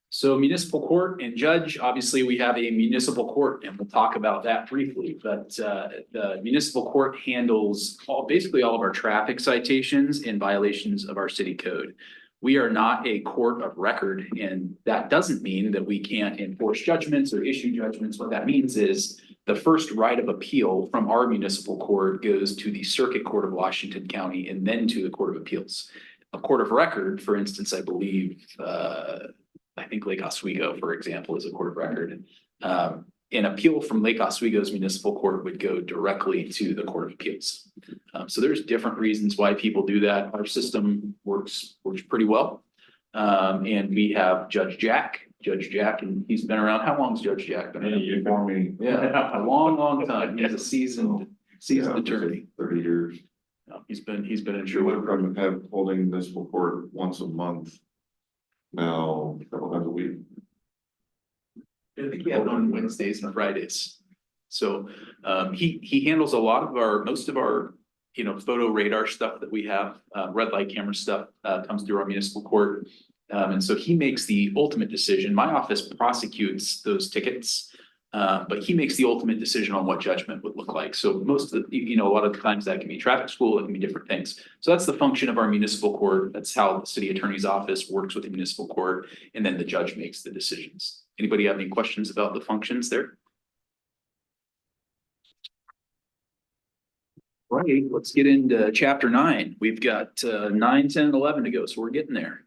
So municipal court and judge, obviously we have a municipal court, and we'll talk about that briefly, but the municipal court handles basically all of our traffic citations and violations of our city code. We are not a court of record, and that doesn't mean that we can't enforce judgments or issue judgments. What that means is the first right of appeal from our municipal court goes to the Circuit Court of Washington County and then to the Court of Appeals. A court of record, for instance, I believe, I think Lake Oswego, for example, is a court of record. An appeal from Lake Oswego's municipal court would go directly to the Court of Appeals. So there's different reasons why people do that. Our system works pretty well. And we have Judge Jack, and he's been around. How long's Judge Jack been around? you for me. Yeah, a long time. He's a seasoned attorney. 30 years. He's been in Sure, went Sherwood. from holding municipal court once a month. Now, several times a week. I think we have it on Wednesdays and Fridays. So he handles most of our, photo radar stuff that we have, red light camera stuff comes through our municipal court. And so he makes the ultimate decision. My office prosecutes those tickets. But he makes the ultimate decision on what judgment would look like. So most of the, a lot of the times that can be traffic school, it can be different things. So that's the function of our municipal court. That's how the city attorney's office works with the municipal court, and then the judge makes the decisions. Anybody have any questions about the functions there? Right, let's get into chapter 9. We've got 9, 10, and 11 to go, so we're getting there.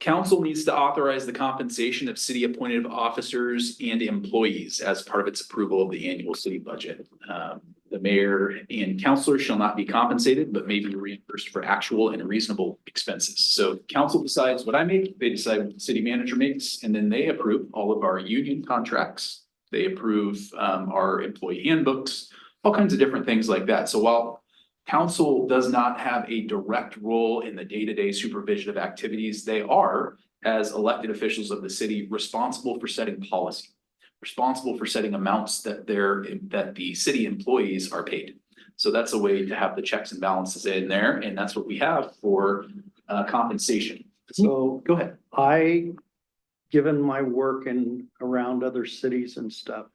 Council needs to authorize the compensation of city appointed officers and employees as part of its approval of the annual city budget. The mayor and councilors shall not be compensated, but may be reimbursed for actual and reasonable expenses. So council decides what I make, they decide what the city manager makes, and then they approve all of our union contracts. They approve our employee handbooks, all kinds of different things like that. So while council does not have a direct role in the day-to-day supervision of activities, they are, as elected officials of the city, responsible for setting policy, responsible for setting amounts that the city employees are paid. So that's a way to have the checks and balances in there, and that's what we have for compensation. So go ahead. Given my work and around other cities and stuff,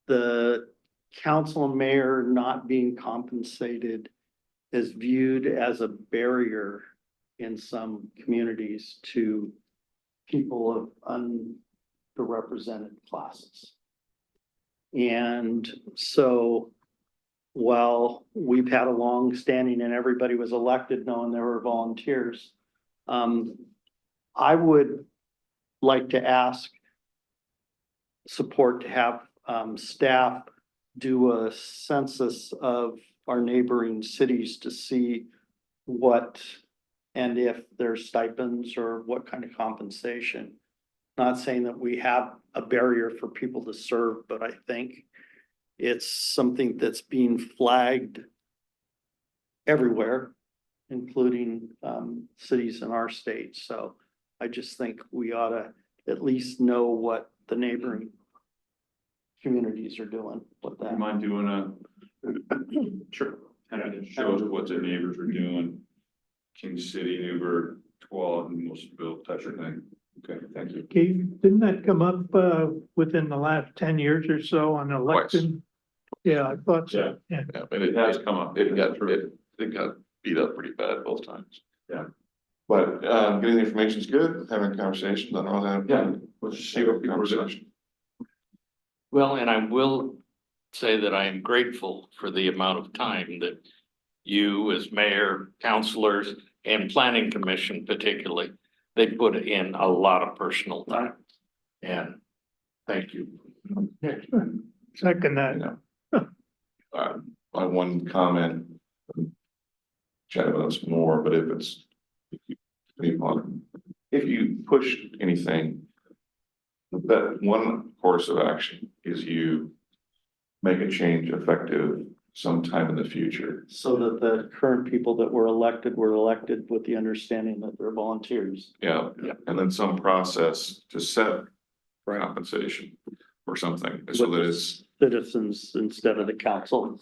the council and mayor not being compensated is viewed as a barrier in some communities to people of underrepresented classes. And so while we've had a long standing and everybody was elected knowing there were volunteers, I would like to ask support to have staff do a census of our neighboring cities to see what and if there's stipends or what kind of compensation. Not saying that we have a barrier for people to serve, but I think it's something that's being flagged everywhere, including cities in our state. So I just think we ought to at least know what the neighboring communities are doing with that. You mind doing a? Sure. Kind of shows what the neighbors are doing. King City, Newburgh, Tualatin, and Wilsonville, type of thing. Okay, thank you. Keith, didn't that come up within the last 10 years or so on election? Yeah, I thought so. Yeah. Yeah, but it has come up. It got beat up pretty bad both times. Yeah. But getting the information is good, having conversations, I don't know that. Yeah, let's see what people are doing. Conversation. Well, and I will say that I am grateful for the amount of time that you as mayor, councilors, and planning commission particularly, they put in a lot of personal time. And thank you. Second that. My one comment. Chat about this more, but if you push anything, that one course of action is you make a change effective sometime in the future. So that the current people that were elected with the understanding that they're volunteers. Yeah, and then some process to set compensation or something, so that it's. Citizens instead of the council.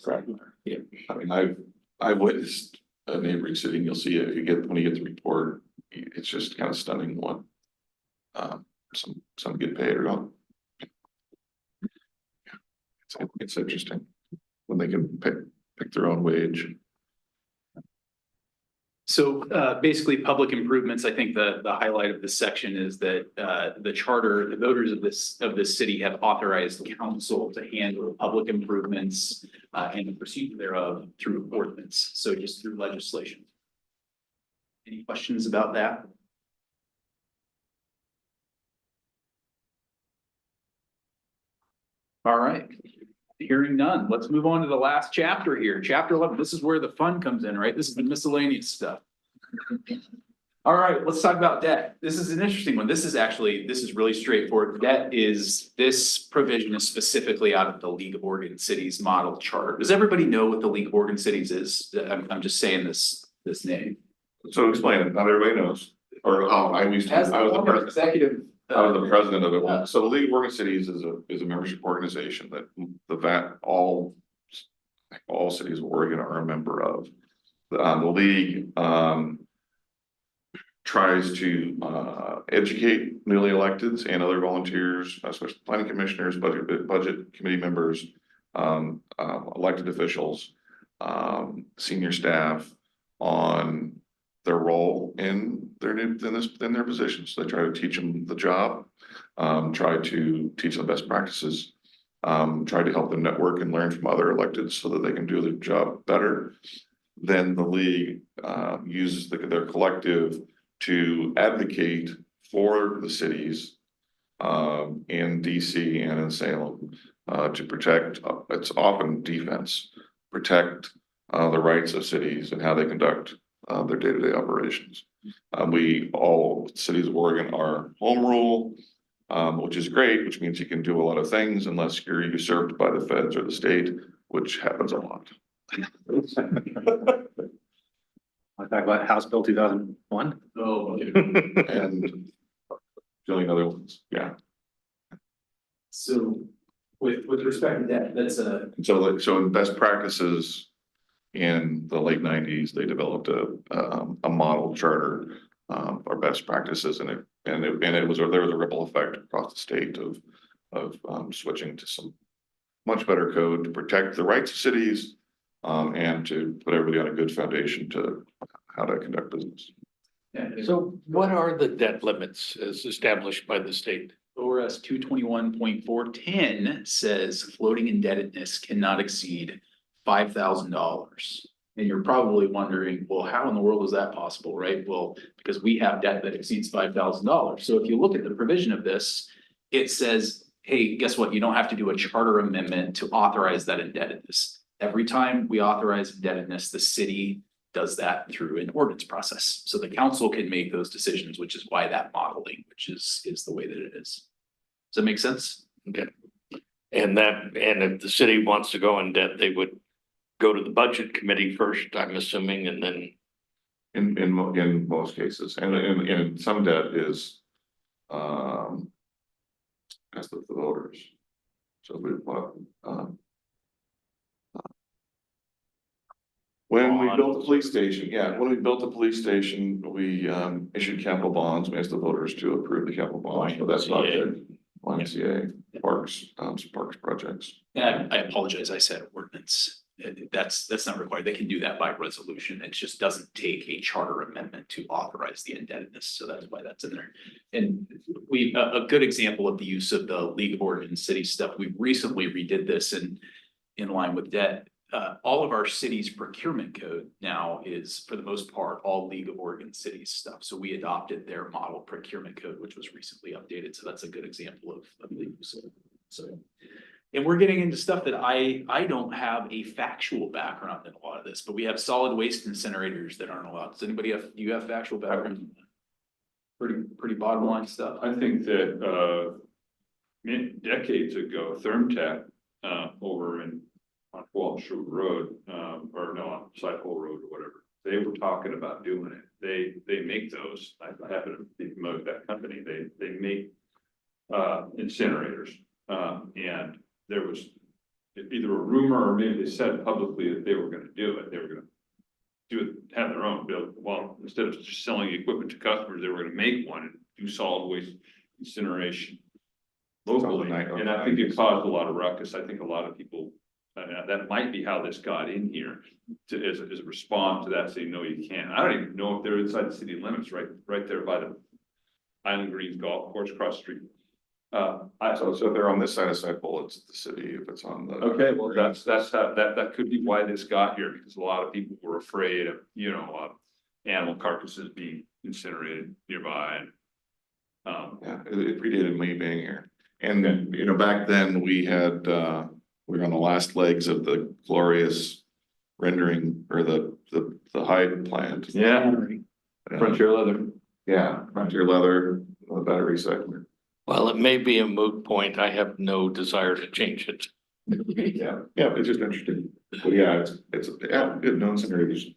Yeah, I mean, I've witnessed a neighboring city, and you'll see it, when you get the report, it's just kind of stunning one. Some get paid or not. It's interesting when they can pick their own wage. So basically, public improvements, I think the highlight of this section is that the charter, the voters of this city have authorized the council to handle public improvements and the procedure thereof through ordinance, so just through legislation. Any questions about that? All right. Hearing none, let's move on to the last chapter here. Chapter 11, this is where the fun comes in, right? This is the miscellaneous stuff. All right, let's talk about debt. This is an interesting one. This is really straightforward. This provision is specifically out of the League of Oregon Cities model charter. Does everybody know what the League of Oregon Cities is? I'm just saying this name. So explain it, not everybody knows, I was the Executive. president of it. So the League of Oregon Cities is a membership organization that all cities of Oregon are a member of. The league, tries to educate newly electeds and other volunteers, especially planning commissioners, budget committee members, elected officials, senior staff on their role in their positions. They try to teach them the job, try to teach them best practices, try to help them network and learn from other electeds so that they can do their job better. Then the league uses their collective to advocate for the cities in DC and in Salem to protect, it's often defense, protect the rights of cities and how they conduct their day-to-day operations. All cities of Oregon are home rule, which is great, which means you can do a lot of things unless you're usurped by the feds or the state, which happens a lot. I talk about House Bill 2001. Oh, and feeling other ones, yeah. So with respect to that, that's a. So in best practices in the late 90s, they developed a model charter for best practices, and there was a ripple effect across the state of switching to some much better code to protect the rights of cities and to put everybody on a good foundation to how to conduct business. So what are the debt limits as established by the state? ORS 221.410 says floating indebtedness cannot exceed $5,000. And you're probably wondering, well, how in the world is that possible, right? Well, because we have debt that exceeds $5,000. So if you look at the provision of this, it says, hey, guess what? You don't have to do a charter amendment to authorize that indebtedness. Every time we authorize indebtedness, the city does that through an ordinance process. So the council can make those decisions, which is why that modeling, which is the way that it is. Does that make sense? Okay. And if the city wants to go in debt, they would go to the budget committee first, I'm assuming, and then. In most cases, and some debt is asked of the voters. So we when we built the police station, we issued capital bonds. We asked the voters to approve the capital bonds for that project. YMCA, parks, some parks projects. And I apologize, I said ordinance. That's not required. They can do that by resolution. It just doesn't take a charter amendment to authorize the indebtedness. So that's why that's in there. And a good example of the use of the League of Oregon City stuff, we recently redid this in line with debt. All of our cities' procurement code now is, for the most part, all League of Oregon Cities stuff. So we adopted their model procurement code, which was recently updated. So that's a good example of the use of it. So, and we're getting into stuff that I don't have a factual background in a lot of this, but we have solid waste incinerators that aren't allowed. Does anybody do you have factual background? Pretty bottom line stuff. I think that decades ago, ThermTech over on Walshua Road, or no, on Cycle Road or whatever, they were talking about doing it. They make those. I happen to be familiar with that company. They make incinerators, and there was either a rumor or maybe they said publicly that they were going to do it. They were going to do it, have their own build. Well, instead of just selling equipment to customers, they were going to make one and do solid waste incineration locally. And I think it caused a lot of ruckus. I think a lot of people, that might be how this got in here as a response to that, saying, no, you can't. I don't even know if they're inside the city limits, right there by the Island Greens Golf Course across the street. So if they're on this side of Cycle, it's the city. If it's on the okay, well, that's how that could be why this got here, because a lot of people were afraid of animal carcasses being incinerated nearby. And yeah, it predated me being here. And back then we had we were on the last legs of the glorious rendering or the hide plant. yeah, Frontier Leather. Yeah, Frontier Leather, the battery recycler. Well, it may be a moot point. I have no desire to change it. Yeah, it's just interesting. But yeah, it's good known scenarios.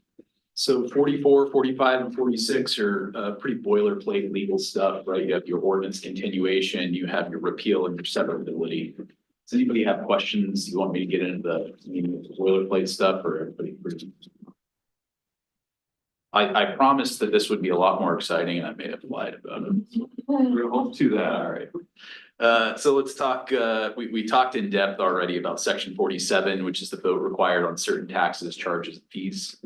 So 44, 45, and 46 are pretty boilerplate legal stuff, right? You have your ordinance continuation, you have your repeal and your severability. Does anybody have questions? You want me to get into the boilerplate stuff or everybody? I promised that this would be a lot more exciting and I may have lied about it. We're hope to that, all right. So let's talk, we talked in depth already about section 47, which is the vote required on certain taxes, charges, and fees.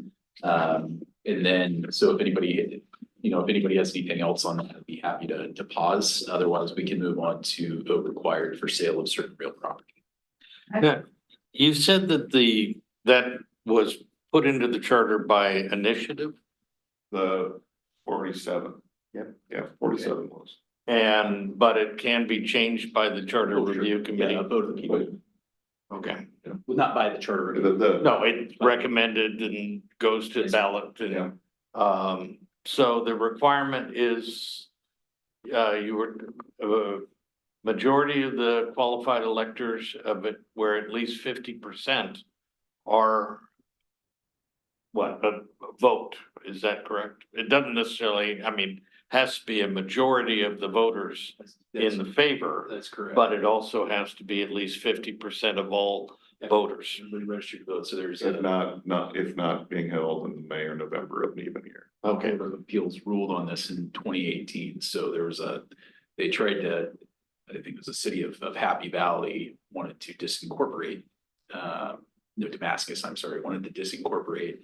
And then, so if anybody, if anybody has anything else on that, I'd be happy to pause. Otherwise, we can move on to vote required for sale of certain real property. Yeah, you said that that was put into the charter by initiative, The 47. Yep. Yeah, 47 was. but it can be changed by the charter review committee. Yeah, a vote of the people, Okay, well, not by the charter. no, it's recommended and goes to ballot and, so the requirement is, majority of the qualified electors of it, where at least 50% are a vote, is that correct? It doesn't necessarily, has to be a majority of the voters in the favor, That's correct. but it also has to be at least 50% of all voters. Registered to vote, so there's If not being held in May or November of an even year. Okay, Court of Appeals ruled on this in 2018, so there was they tried to, I think it was the city of Happy Valley wanted to disincorporate. No, Damascus, I'm sorry, wanted to disincorporate,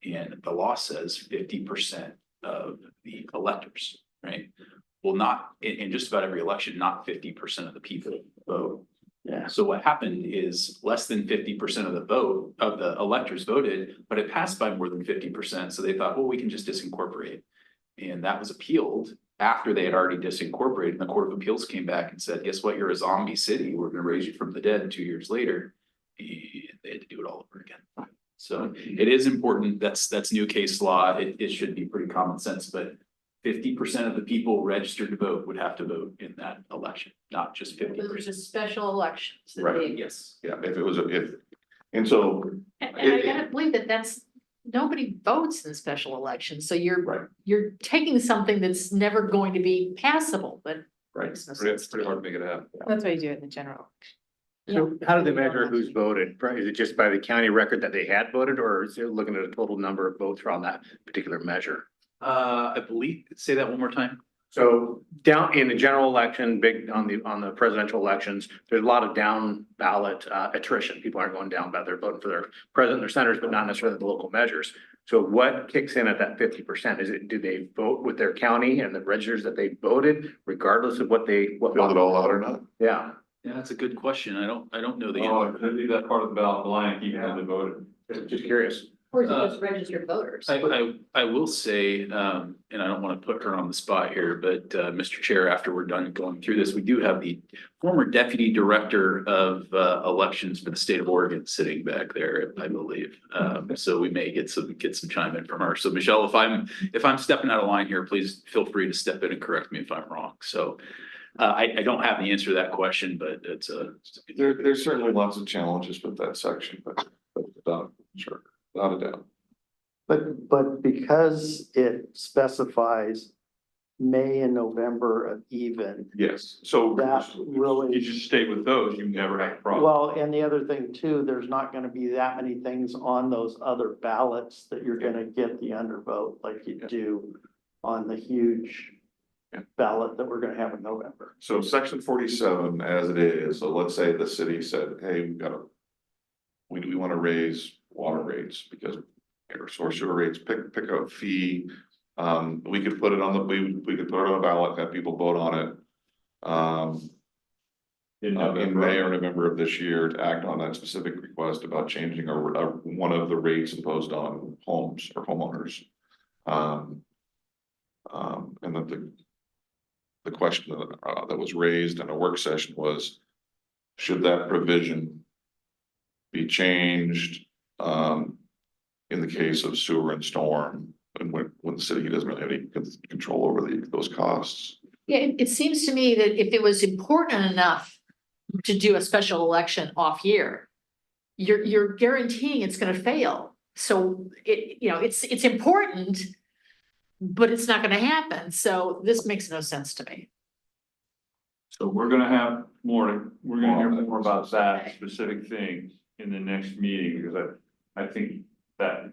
and the law says 50% of the electors, right? Well, not in just about every election, not 50% of the people vote. Yeah. So what happened is less than 50% of the vote of the electors voted, but it passed by more than 50%. So they thought, well, we can just disincorporate. And that was appealed after they had already disincorporated. And the Court of Appeals came back and said, guess what? You're a zombie city. We're going to raise you from the dead 2 years later. And they had to do it all over again. So it is important. That's new case law. It should be pretty common sense, but 50% of the people registered to vote would have to vote in that election, not just 50%. Those are just special elections. that Right. they- Yes. Yeah, if it was, and so, And I gotta believe that nobody votes in special elections, so Right. you're taking something that's never going to be passable, but. right, makes no It's sense to pretty me. hard to make it happen. That's why you do it in the general. So how do they measure who's voted? Is it just by the county record that they had voted, or is it looking at a total number of votes on that particular measure? I believe, say that one more time. So down in the general election, big on the presidential elections, there's a lot of down ballot attrition. People aren't going down, but they're voting for their president, their senators, but not necessarily the local measures. So what kicks in at that 50%? Is it, do they vote with their county and the registers that they voted regardless of what filled it all out or not? Yeah. Yeah, that's a good question. I don't know the Oh, answer. could be that part of the ballot blank, even though they voted. Just curious. Or is it just registered voters? I will say, and I don't want to put her on the spot here, but Mr. Chair, after we're done going through this, we do have the former deputy director of elections for the state of Oregon sitting back there, I believe. So we may get some chime in from her. So Michelle, if I'm stepping out of line here, please feel free to step in and correct me if I'm wrong. So I don't have the answer to that question, but it's There's certainly lots of challenges with that section, but sure, without a doubt. But because it specifies May and November of even, Yes, so. that really. You just stay with those, you never have a problem. Well, and the other thing too, there's not gonna be that many things on those other ballots that you're gonna get the undervote like you do on the huge Yeah. ballot that we're gonna have in November. So section 47 as it is, so let's say the city said, hey, we want to raise water rates because air source sewer rates, pick a fee. We could put it on we could put it on a ballot, have people vote on it. In May or November of this year to act on that specific request about changing one of the rates imposed on homes or homeowners. And then the question that was raised in a work session was, should that provision be changed in the case of sewer and storm, and when the city doesn't really have any control over those costs? Yeah, it seems to me that if it was important enough to do a special election off year, you're guaranteeing it's gonna fail. So it's important, but it's not gonna happen. So this makes no sense to me. So we're gonna hear more about that specific thing in the next meeting, because I think that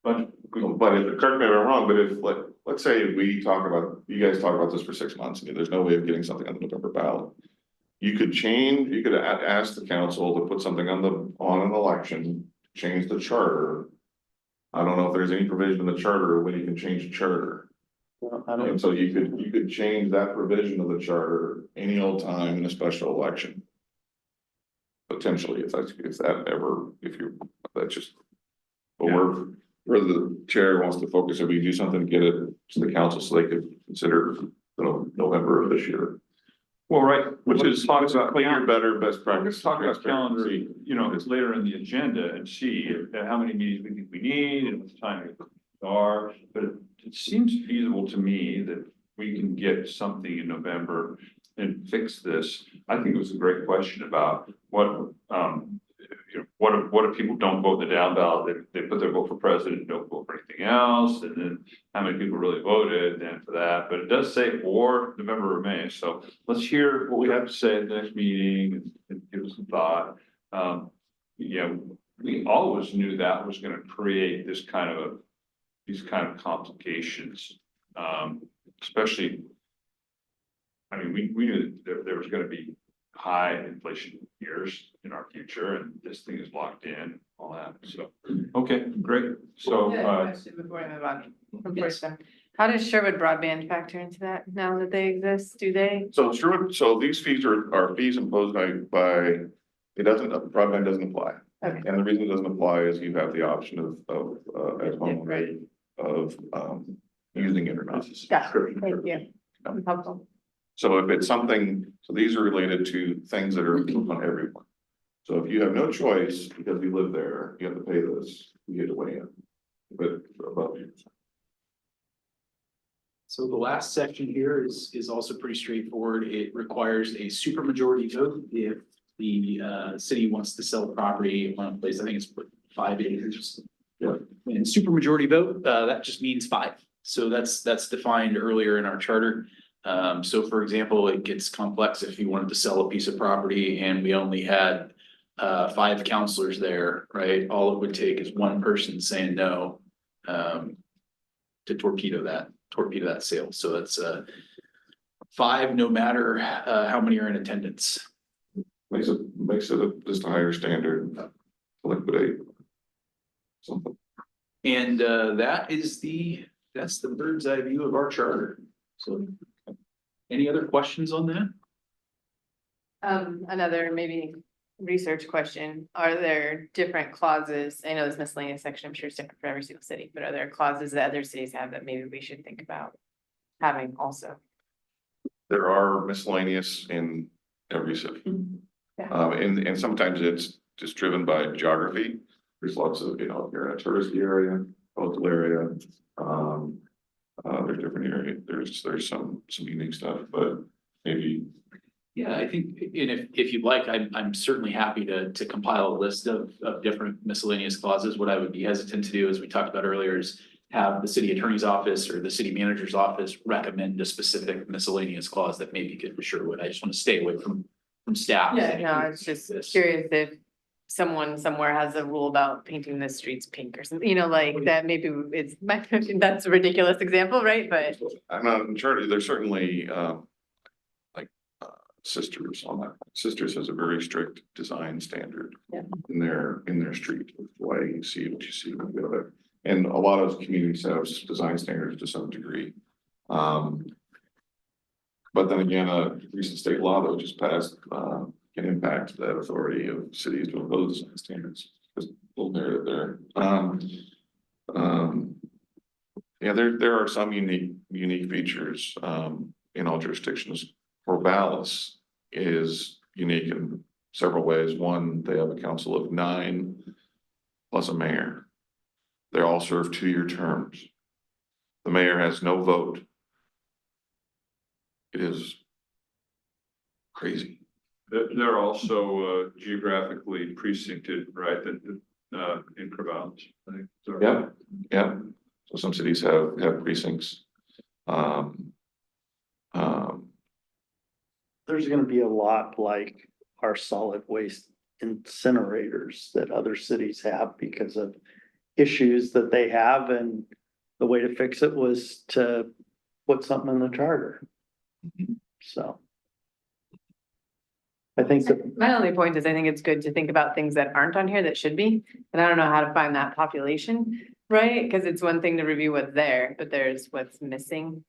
bunch of good But But if, correct me if I'm wrong, but if, like, let's say you guys talk about this for 6 months, and there's no way of getting something on the November ballot. You could ask the council to put something on an election, change the charter. I don't know if there's any provision in the charter when you can change the charter. I don't, And so you could change that provision of the charter any old time in a special election. Potentially, if that's just. But where the chair wants to focus, if we do something to get it to the council so they could consider, November of this year. Well, right, Which let's is talk about cleaner, better, best Let's practice. talk about calendar, transparency. it's later in the agenda and see how many meetings we think we need and what the timing are. But it seems feasible to me that we can get something in November and fix this. I think it was a great question about what if people don't vote the down ballot, they put their vote for president, and don't vote for anything else, and then how many people really voted then for that, but it does say for November or May, so let's hear what we have to say at the next meeting and give us some thought. We always knew that was gonna create these kind of complications, especially. I mean, we knew that there was gonna be high inflation years in our future, and this thing is locked in, all that, so, okay, great, so, Question before I move on. How does Sherwood broadband factor into that now that they exist? Do they? So these fees are fees imposed by, broadband doesn't apply. Okay. And the reason it doesn't apply is you have the option of as home rate of using internet. Gotcha, thank you. Helpful. So if it's something, so these are related to things that are on everyone. So if you have no choice because you live there, you have to pay this, you get to weigh in. But above you. So the last section here is also pretty straightforward. It requires a supermajority vote if the city wants to sell the property on a place, I think it's 5 acres. Yeah. And supermajority vote, that just means 5. So that's defined earlier in our charter. So for example, it gets complex if you wanted to sell a piece of property and we only had 5 counselors there, right? All it would take is one person saying no to torpedo that sale. So that's 5, no matter how many are in attendance. Makes it just a higher standard to liquidate something. And that's the bird's eye view of our charter. So any other questions on that? Another maybe research question. Are there different clauses? I know this miscellaneous section, I'm sure is different for every single city, but are there clauses that other cities have that maybe we should think about having also? There are miscellaneous in every city. Yeah. And sometimes it's just driven by geography. There's lots of, if you're in a touristy area, coastal area, there's different areas, there's some unique stuff, but maybe. Yeah, I think, and if you'd like, I'm certainly happy to compile a list of different miscellaneous clauses. What I would be hesitant to do, as we talked about earlier, is have the city attorney's office or the city manager's office recommend a specific miscellaneous clause that maybe could for Sherwood. I just want to stay away from staff. Yeah, no, I was just curious if someone somewhere has a rule about painting the streets pink or something, like that maybe it's that's a ridiculous example, right? But I'm not sure, there's certainly Sisters on that. Sisters has a very strict design standard. Yeah. In their street, why you see what you see when you go there. And a lot of communities have design standards to some degree. But then again, a recent state law that was just passed can impact that authority of cities to impose design standards. Just a little narrative there. Yeah, there are some unique features in all jurisdictions. Corvallis is unique in several ways. One, they have a council of 9 plus a mayor. They all serve 2-year terms. The mayor has no vote. It is crazy. they're also geographically precincted, right, in Corvallis, I think. So- Yeah. So some cities have precincts. There's gonna be a lot like our solid waste incinerators that other cities have because of issues that they have and the way to fix it was to put something in the charter. So. I think that, My only point is I think it's good to think about things that aren't on here that should be, and I don't know how to find that population, right? Cause it's one thing to review what's there, but there's what's missing.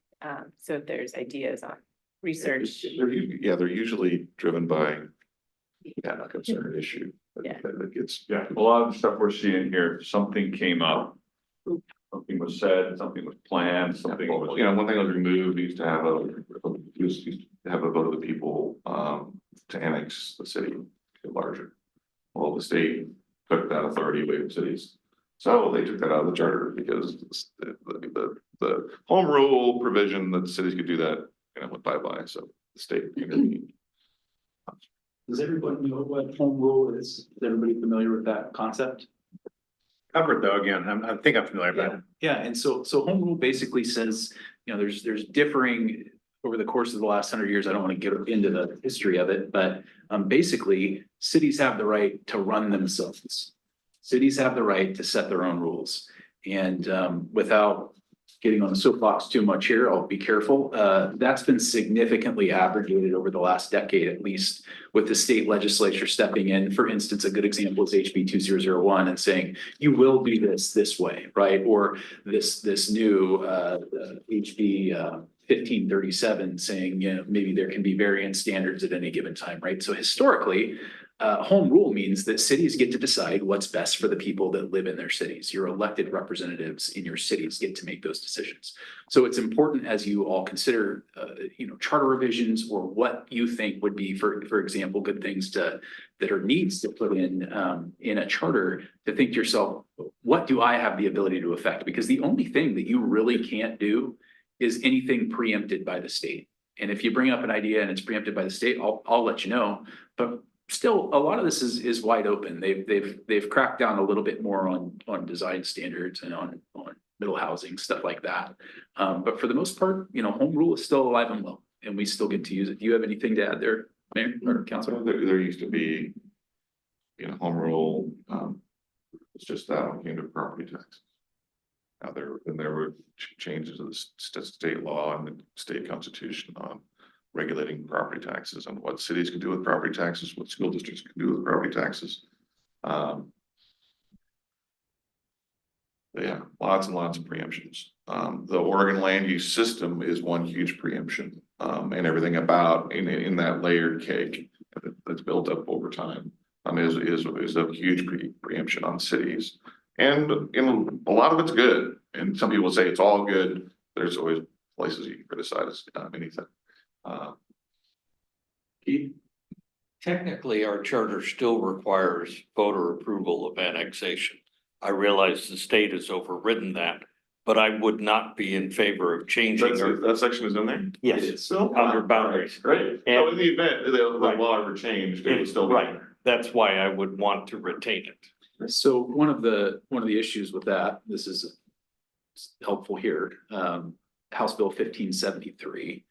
So if there's ideas on research. They're usually driven by. Yeah, a concern issue. Yeah. That gets. Yeah, a lot of the stuff we're seeing here, something came up. Something was said, something was planned, something was. You know, one thing that was removed, used to have used to have a vote of the people, to annex the city to larger. Well, the state took that authority away from cities. So they took that out of the charter because the home rule provision that the cities could do that, went bye-bye, so the state intervened. Does everybody know what home rule is? Is everybody familiar with that concept? Covered though, again, I think I'm familiar with it. Yeah, and so home rule basically says, there's differing over the course of the last 100 years. I don't want to get into the history of it, but basically, cities have the right to run themselves. Cities have the right to set their own rules. And without getting on the soapbox too much here, I'll be careful. That's been significantly abrogated over the last decade, at least, with the state legislature stepping in. For instance, a good example is HB 2001 and saying, you will do this way, right? Or this new HB 1537 saying, maybe there can be variance standards at any given time, right? So historically, home rule means that cities get to decide what's best for the people that live in their cities. Your elected representatives in your cities get to make those decisions. So it's important as you all consider, charter revisions or what you think would be, for example, good things that are needs to put in a charter, to think to yourself, what do I have the ability to affect? Because the only thing that you really can't do is anything preempted by the state. And if you bring up an idea and it's preempted by the state, I'll let you know. But still, a lot of this is wide open. They've cracked down a little bit more on design standards and on middle housing, stuff like that. But for the most part, home rule is still alive and well, and we still get to use it. Do you have anything to add there, Mayor or Councilor? There used to be, home rule, it's just that when it came to property tax. Now there were changes to the state law and the state constitution on regulating property taxes and what cities can do with property taxes, what school districts can do with property taxes. Yeah, lots and lots of preemptions. The Oregon land use system is one huge preemption, and everything about in that layered cake that's built up over time. Is a huge preemption on cities, and a lot of it's good. And some people say it's all good. There's always places you can criticize anything. Keith? Technically, our charter still requires voter approval of annexation. I realize the state has overridden that, but I would not be in favor of changing That section is in there? Yes, So under boundaries. Great. So in the event the law ever changed, it would still be Right. there. That's why I would want to retain it. So one of the issues with that, this is helpful here. House Bill 1573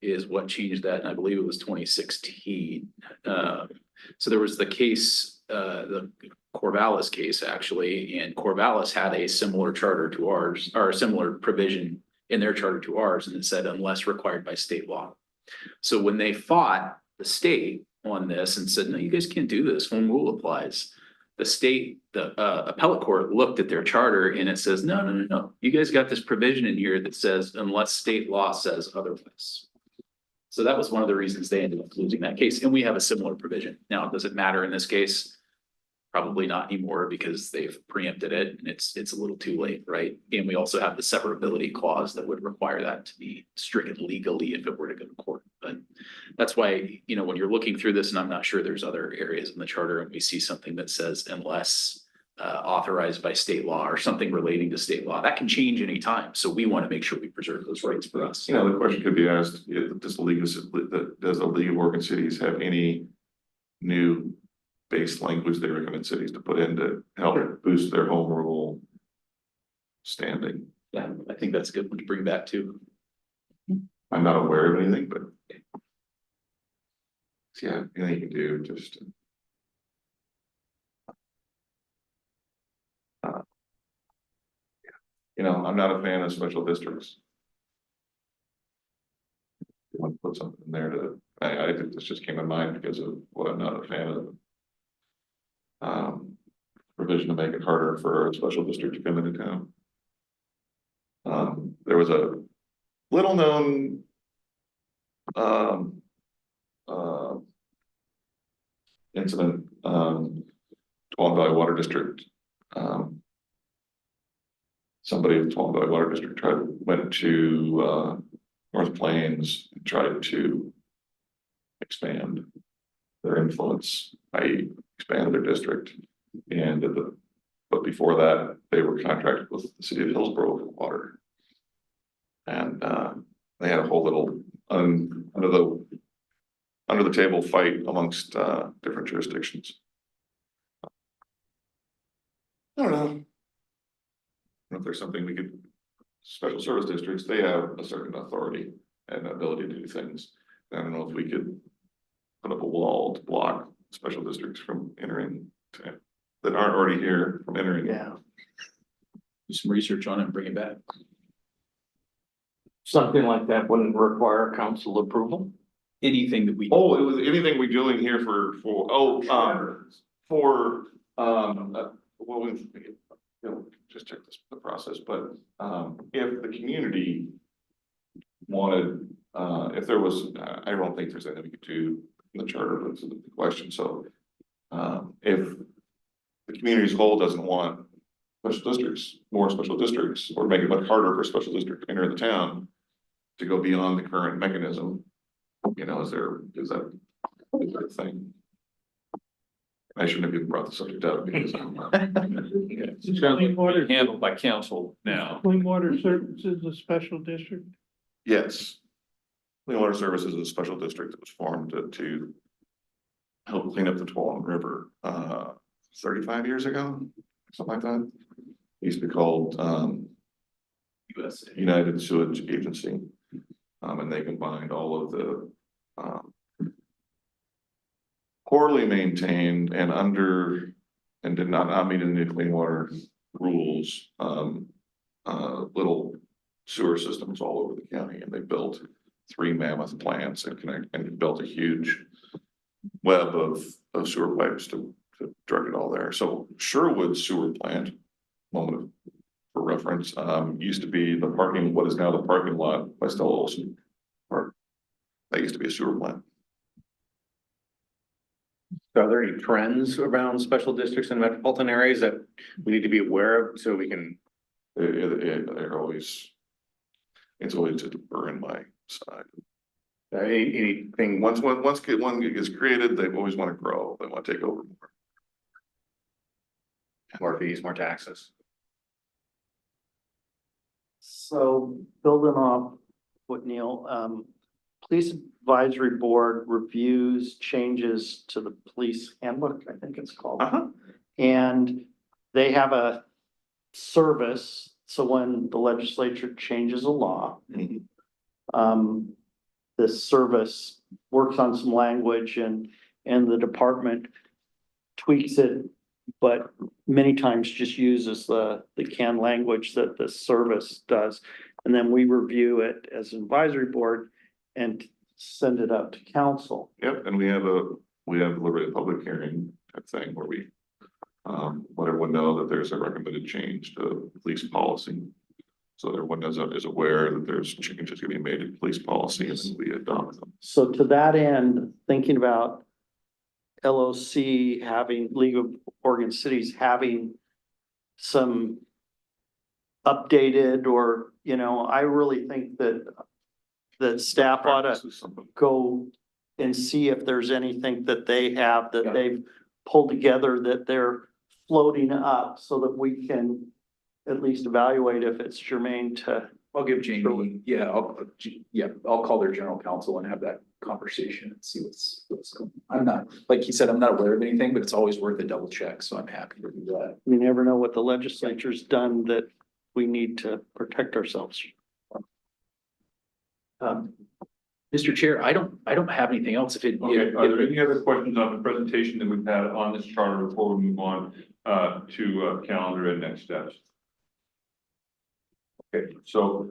is what changed that, and I believe it was 2016. So there was the case, the Corvallis case actually, and Corvallis had a similar charter to ours, or a similar provision in their charter to ours, and it said unless required by state law. So when they fought the state on this and said, no, you guys can't do this, home rule applies. The state, the appellate court looked at their charter and it says, no. You guys got this provision in here that says unless state law says otherwise. So that was one of the reasons they ended up losing that case. And we have a similar provision. Now, does it matter in this case? Probably not anymore because they've preempted it and it's a little too late, right? And we also have the severability clause that would require that to be stricken legally if it were to go to court. But that's why, when you're looking through this, and I'm not sure there's other areas in the charter, and we see something that says unless authorized by state law or something relating to state law, that can change anytime. So we want to make sure we preserve those rights for us. The question could be asked, does the League of Oregon Cities have any new base language they recommend cities to put in to help boost their home rule standing? Yeah, I think that's a good one to bring back too. I'm not aware of anything, but yeah, anything you can do just I'm not a fan of special districts. Want to put something in there I think this just came in mind because of what I'm not a fan of. Provision to make it harder for a special district to come into town. There was a little known incident, Tuolumne Valley Water District. Somebody in Tuolumne Valley Water District went to North Plains and tried to expand their influence, i.e. expand their district. But before that, they were contracted with the city of Hillsborough for water. And they had a whole little under the table fight amongst different jurisdictions. I don't know if there's something we could, special service districts, they have a certain authority and ability to do things. I don't know if we could put up a wall to block special districts from entering, that aren't already here from entering. Yeah. Do some research on it and bring it back. Something like that wouldn't require council approval? Anything that we. Oh, it was anything we doing here well, we've, just check the process, but, if the community wanted, if there was, I don't think there's anything we could do in the charter, but it's the question, so, if the community as a whole doesn't want special districts, more special districts, or make it much harder for a special district to enter the town to go beyond the current mechanism, is that a thing? I shouldn't have even brought the subject up because I'm. Clean water, Handled by council now. clean water services, a special district. Yes. Clean Water Services is a special district that was formed to help clean up the Tuolumne River, 35 years ago, something like that. It used to be called, United Sewage Agency. And they combined all of the, poorly maintained and did not meet any clean water rules, little sewer systems all over the county, and they built 3 mammoth plants and built a huge web of sewer pipes to direct it all there. So Sherwood sewer plant, moment for reference, used to be what is now the parking lot by Stella Olson Park. That used to be a sewer plant. Are there any trends around special districts in metropolitan areas that we need to be aware of so we can? They're always, it's always a burr in my side. Anything? Once one is created, they always want to grow. They want to take over more. More fees, more taxes. So building off what Neil, Police Advisory Board reviews changes to the police handbook, I think it's called. And they have a service, so when the legislature changes a law, this service works on some language and the department tweaks it, but many times just uses the canned language that the service does. And then we review it as an advisory board and send it up to council. Yep, and we have literally a public hearing type thing where we let everyone know that there's a recommended change to police policy. So everyone is aware that there's changes going to be made in police policy and then we adopt them. So to that end, thinking about LOC having, League of Oregon Cities having some updated or, I really think that staff ought to go and see if there's anything that they have that they've pulled together that they're floating up so that we can at least evaluate if it's germane to. I'll give Jamie, I'll call their general counsel and have that conversation and see what's going on. I'm not, like he said, I'm not aware of anything, but it's always worth a double check, so I'm happy to do that. You never know what the legislature's done that we need to protect ourselves. Mr. Chair, I don't have anything else. Okay, are there any other questions on the presentation that we've had on this charter before we move on to calendar and next steps? Okay, so,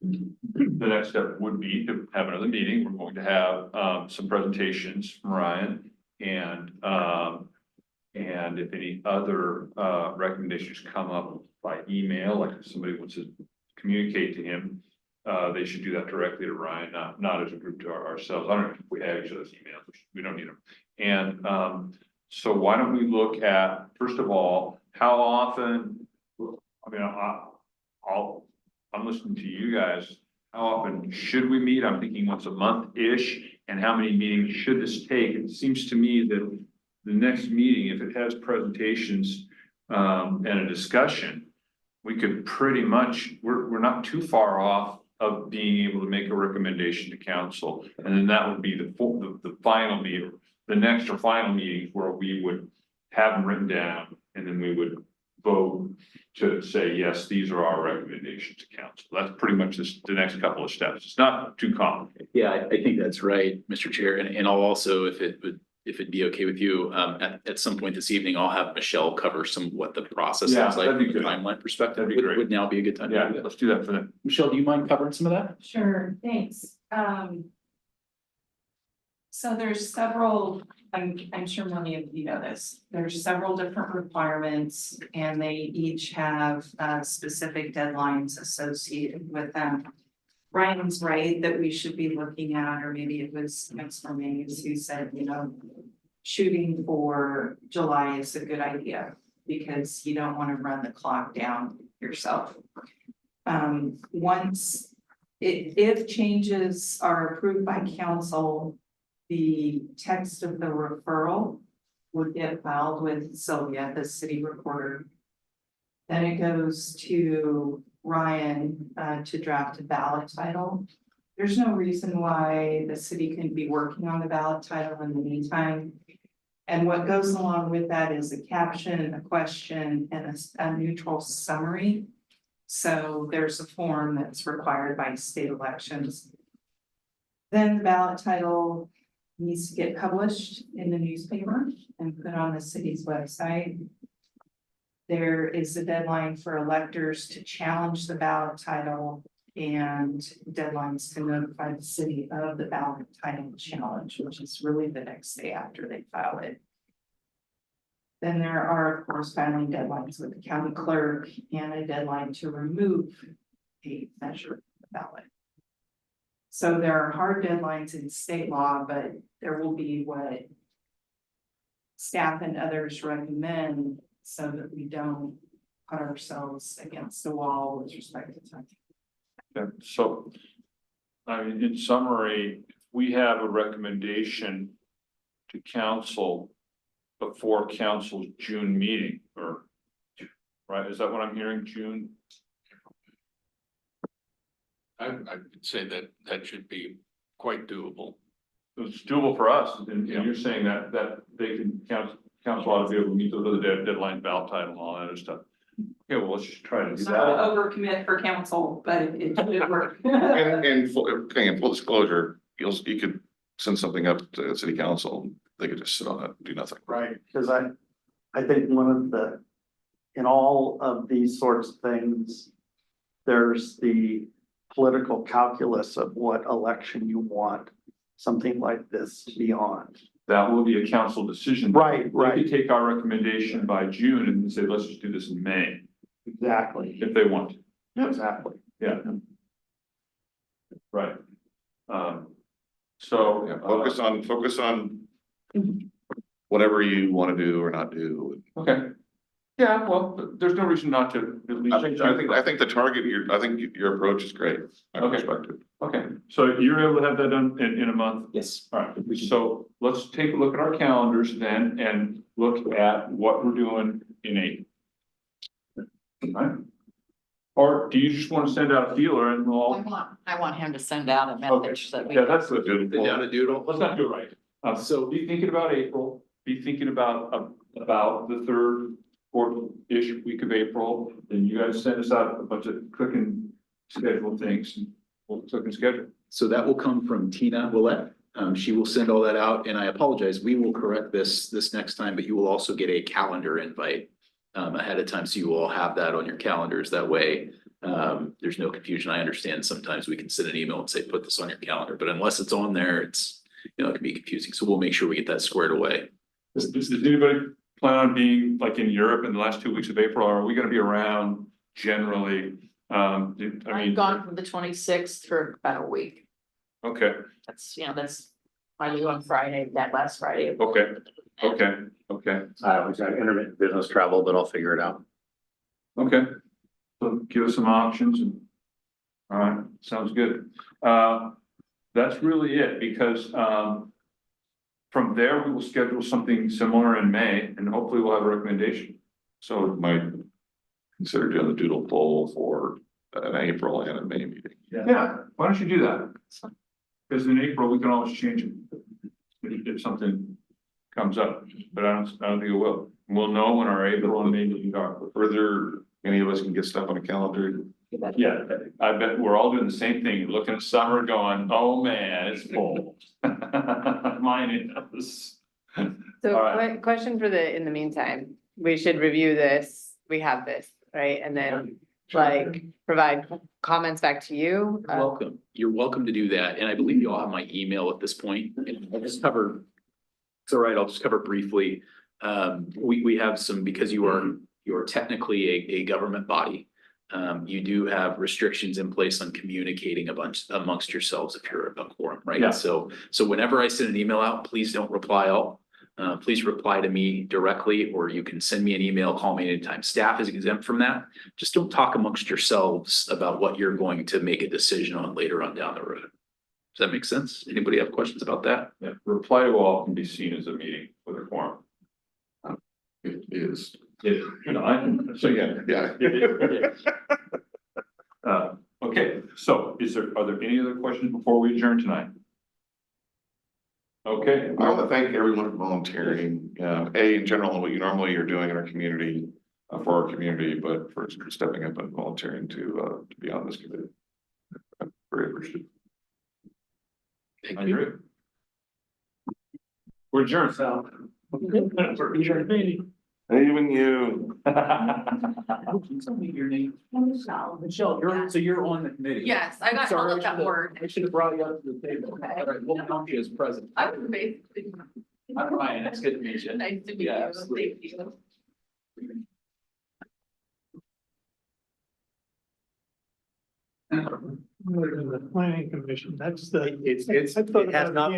the next step would be to have another meeting. We're going to have, some presentations from Ryan and if any other, recommendations come up by email, like if somebody wants to communicate to him, they should do that directly to Ryan, not as a group to ourselves. I don't know if we have each other's emails, we don't need them. And, so why don't we look at, first of all, how often, I mean, I'm listening to you guys. How often should we meet? I'm thinking once a month-ish. And how many meetings should this take? It seems to me that the next meeting, if it has presentations, and a discussion, we could pretty much, we're not too far off of being able to make a recommendation to council. And then that would be the final meeting, the next or final meeting where we would have them written down and then we would vote to say, yes, these are our recommendations to council. That's pretty much the next couple of steps. It's not too complicated. Yeah, I think that's right, Mr. Chair, and I'll also, if it'd be okay with you, at some point this evening, I'll have Michelle cover what the process Yeah, looks like that'd be from a good. timeline perspective. That'd be Would- great. Would now be a good time to Yeah, do that? let's do that for them. Michelle, do you mind covering some of that? Sure, thanks. So there's several, I'm sure many of you know this, there's several different requirements and they each have specific deadlines associated with them. Ryan's right that we should be looking at, or maybe it was Councilor Mays who said, shooting for July is a good idea because you don't want to run the clock down yourself. Once, if changes are approved by council, the text of the referral would get filed with Sylvia, the city recorder. Then it goes to Ryan to draft a ballot title. There's no reason why the city couldn't be working on the ballot title in the meantime. And what goes along with that is a caption, a question, and a neutral summary. So there's a form that's required by state elections. Then the ballot title needs to get published in the newspaper and put on the city's website. There is a deadline for electors to challenge the ballot title and deadlines to notify the city of the ballot title challenge, which is really the next day after they file it. Then there are, of course, filing deadlines with the county clerk and a deadline to remove a measure from the ballot. So there are hard deadlines in state law, but there will be what staff and others recommend so that we don't put ourselves against the wall with respect to time. Okay, so, I mean, in summary, if we have a recommendation to council before council's June meeting, or, right, is that what I'm hearing, June? I would say that should be quite doable. It's doable for us, and Yeah. you're saying that they can, council ought to be able to meet those other deadline, ballot title, and all that other stuff. Okay, well, let's just try to do So that. overcommit for council, but it did work. And full disclosure, you could send something up to city council, they could just sit on it and do nothing. Right, because I think in all of these sorts of things, there's the political calculus of what election you want something like this to be on. That will be a council decision. Right, We could take our recommendation by June and say, let's just do this in May, Exactly. if they want. Exactly. Yeah. Right. So. Yeah, focus on whatever you want to do or not do. Okay. Yeah, well, there's no reason not to at least. I think the target, I think your approach is great. I Okay. respect it. Okay, so you're able to have that done in a month? Yes. All right, so let's take a look at our calendars then and look at what we're doing in April. All right? Or do you just want to send out a feeler and we'll all? I want him to send out a Okay. message that we. Yeah, that's the. Good. Down to doodle. Let's not do it right. So be thinking about April, be thinking about the third, fourth-ish week of April. Then you guys send us out a bunch of click and schedule things. And we'll click and schedule. So that will come from Tina Willett. She will send all that out, and I apologize, we will correct this next time, but you will also get a calendar invite ahead of time, so you all have that on your calendars. That way, there's no confusion. I understand sometimes we can send an email and say, put this on your calendar, but unless it's on there, it's, you know, it can be confusing. So we'll make sure we get that squared away. Does anybody plan on being like in Europe in the last 2 weeks of April? Or are we gonna be around generally? I mean. I'm gone from the 26th for about a week. Okay, That's, that's, I leave on Friday, that last Friday. okay, okay. I always got intermittent business travel, but I'll figure it out. Okay, so give us some options and. All right, sounds good. That's really it, because, from there, we will schedule something similar in May, and hopefully we'll have a recommendation. So it might consider doing the doodle poll for an April and a May meeting. Yeah, why don't you do that? Because in April, we can always change it. If something comes up, but I don't think it will. We'll know when our April and May meetings are. Further, any of us can get stuff on a calendar. Yeah, I bet we're all doing the same thing, looking at summer going, oh man, it's full. Mine is. So All right. question for in the meantime, we should review this, we have this, right? And then like provide comments back to you. You're welcome to do that. And I believe you all have my email at this point. And I'll just cover. It's all right, I'll just cover briefly. We have some, because you are technically a government body. You do have restrictions in place on communicating amongst yourselves if you're a quorum, right? Yeah. So whenever I send an email out, please don't reply all. Please reply to me directly, or you can send me an email, call me anytime. Staff is exempt from that. Just don't talk amongst yourselves about what you're going to make a decision on later on down the road. Does that make sense? Anybody have questions about that? Yeah, reply to all can be seen as a meeting with a quorum. It is. So yeah. Yeah. Okay, so are there any other questions before we adjourn tonight? Okay. I want to thank everyone for volunteering, in general, and what you normally are doing in our community, for our community, but for stepping up and volunteering to be on this committee. I'm very appreciative. Thank I you. agree. We're adjourned, Sal. Even you. Tell me your name. Michelle, you're on the committee. Yes, I got all of that word. I should have brought you up to the table. Okay. All right, we'll count you as president. I was basically. I'm Ryan, it's good to meet you. Nice to meet Yeah, you, absolutely. thank you. The planning commission, that's the. It has not.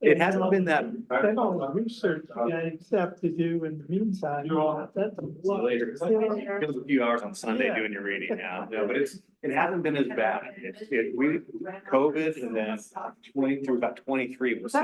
It hasn't been that. That's all the research I have to do in the meantime. That's a lot. Later. It was a few hours on Sunday Yeah. doing your reading now, no, but it hasn't been as bad. We, COVID and then through about 23 was.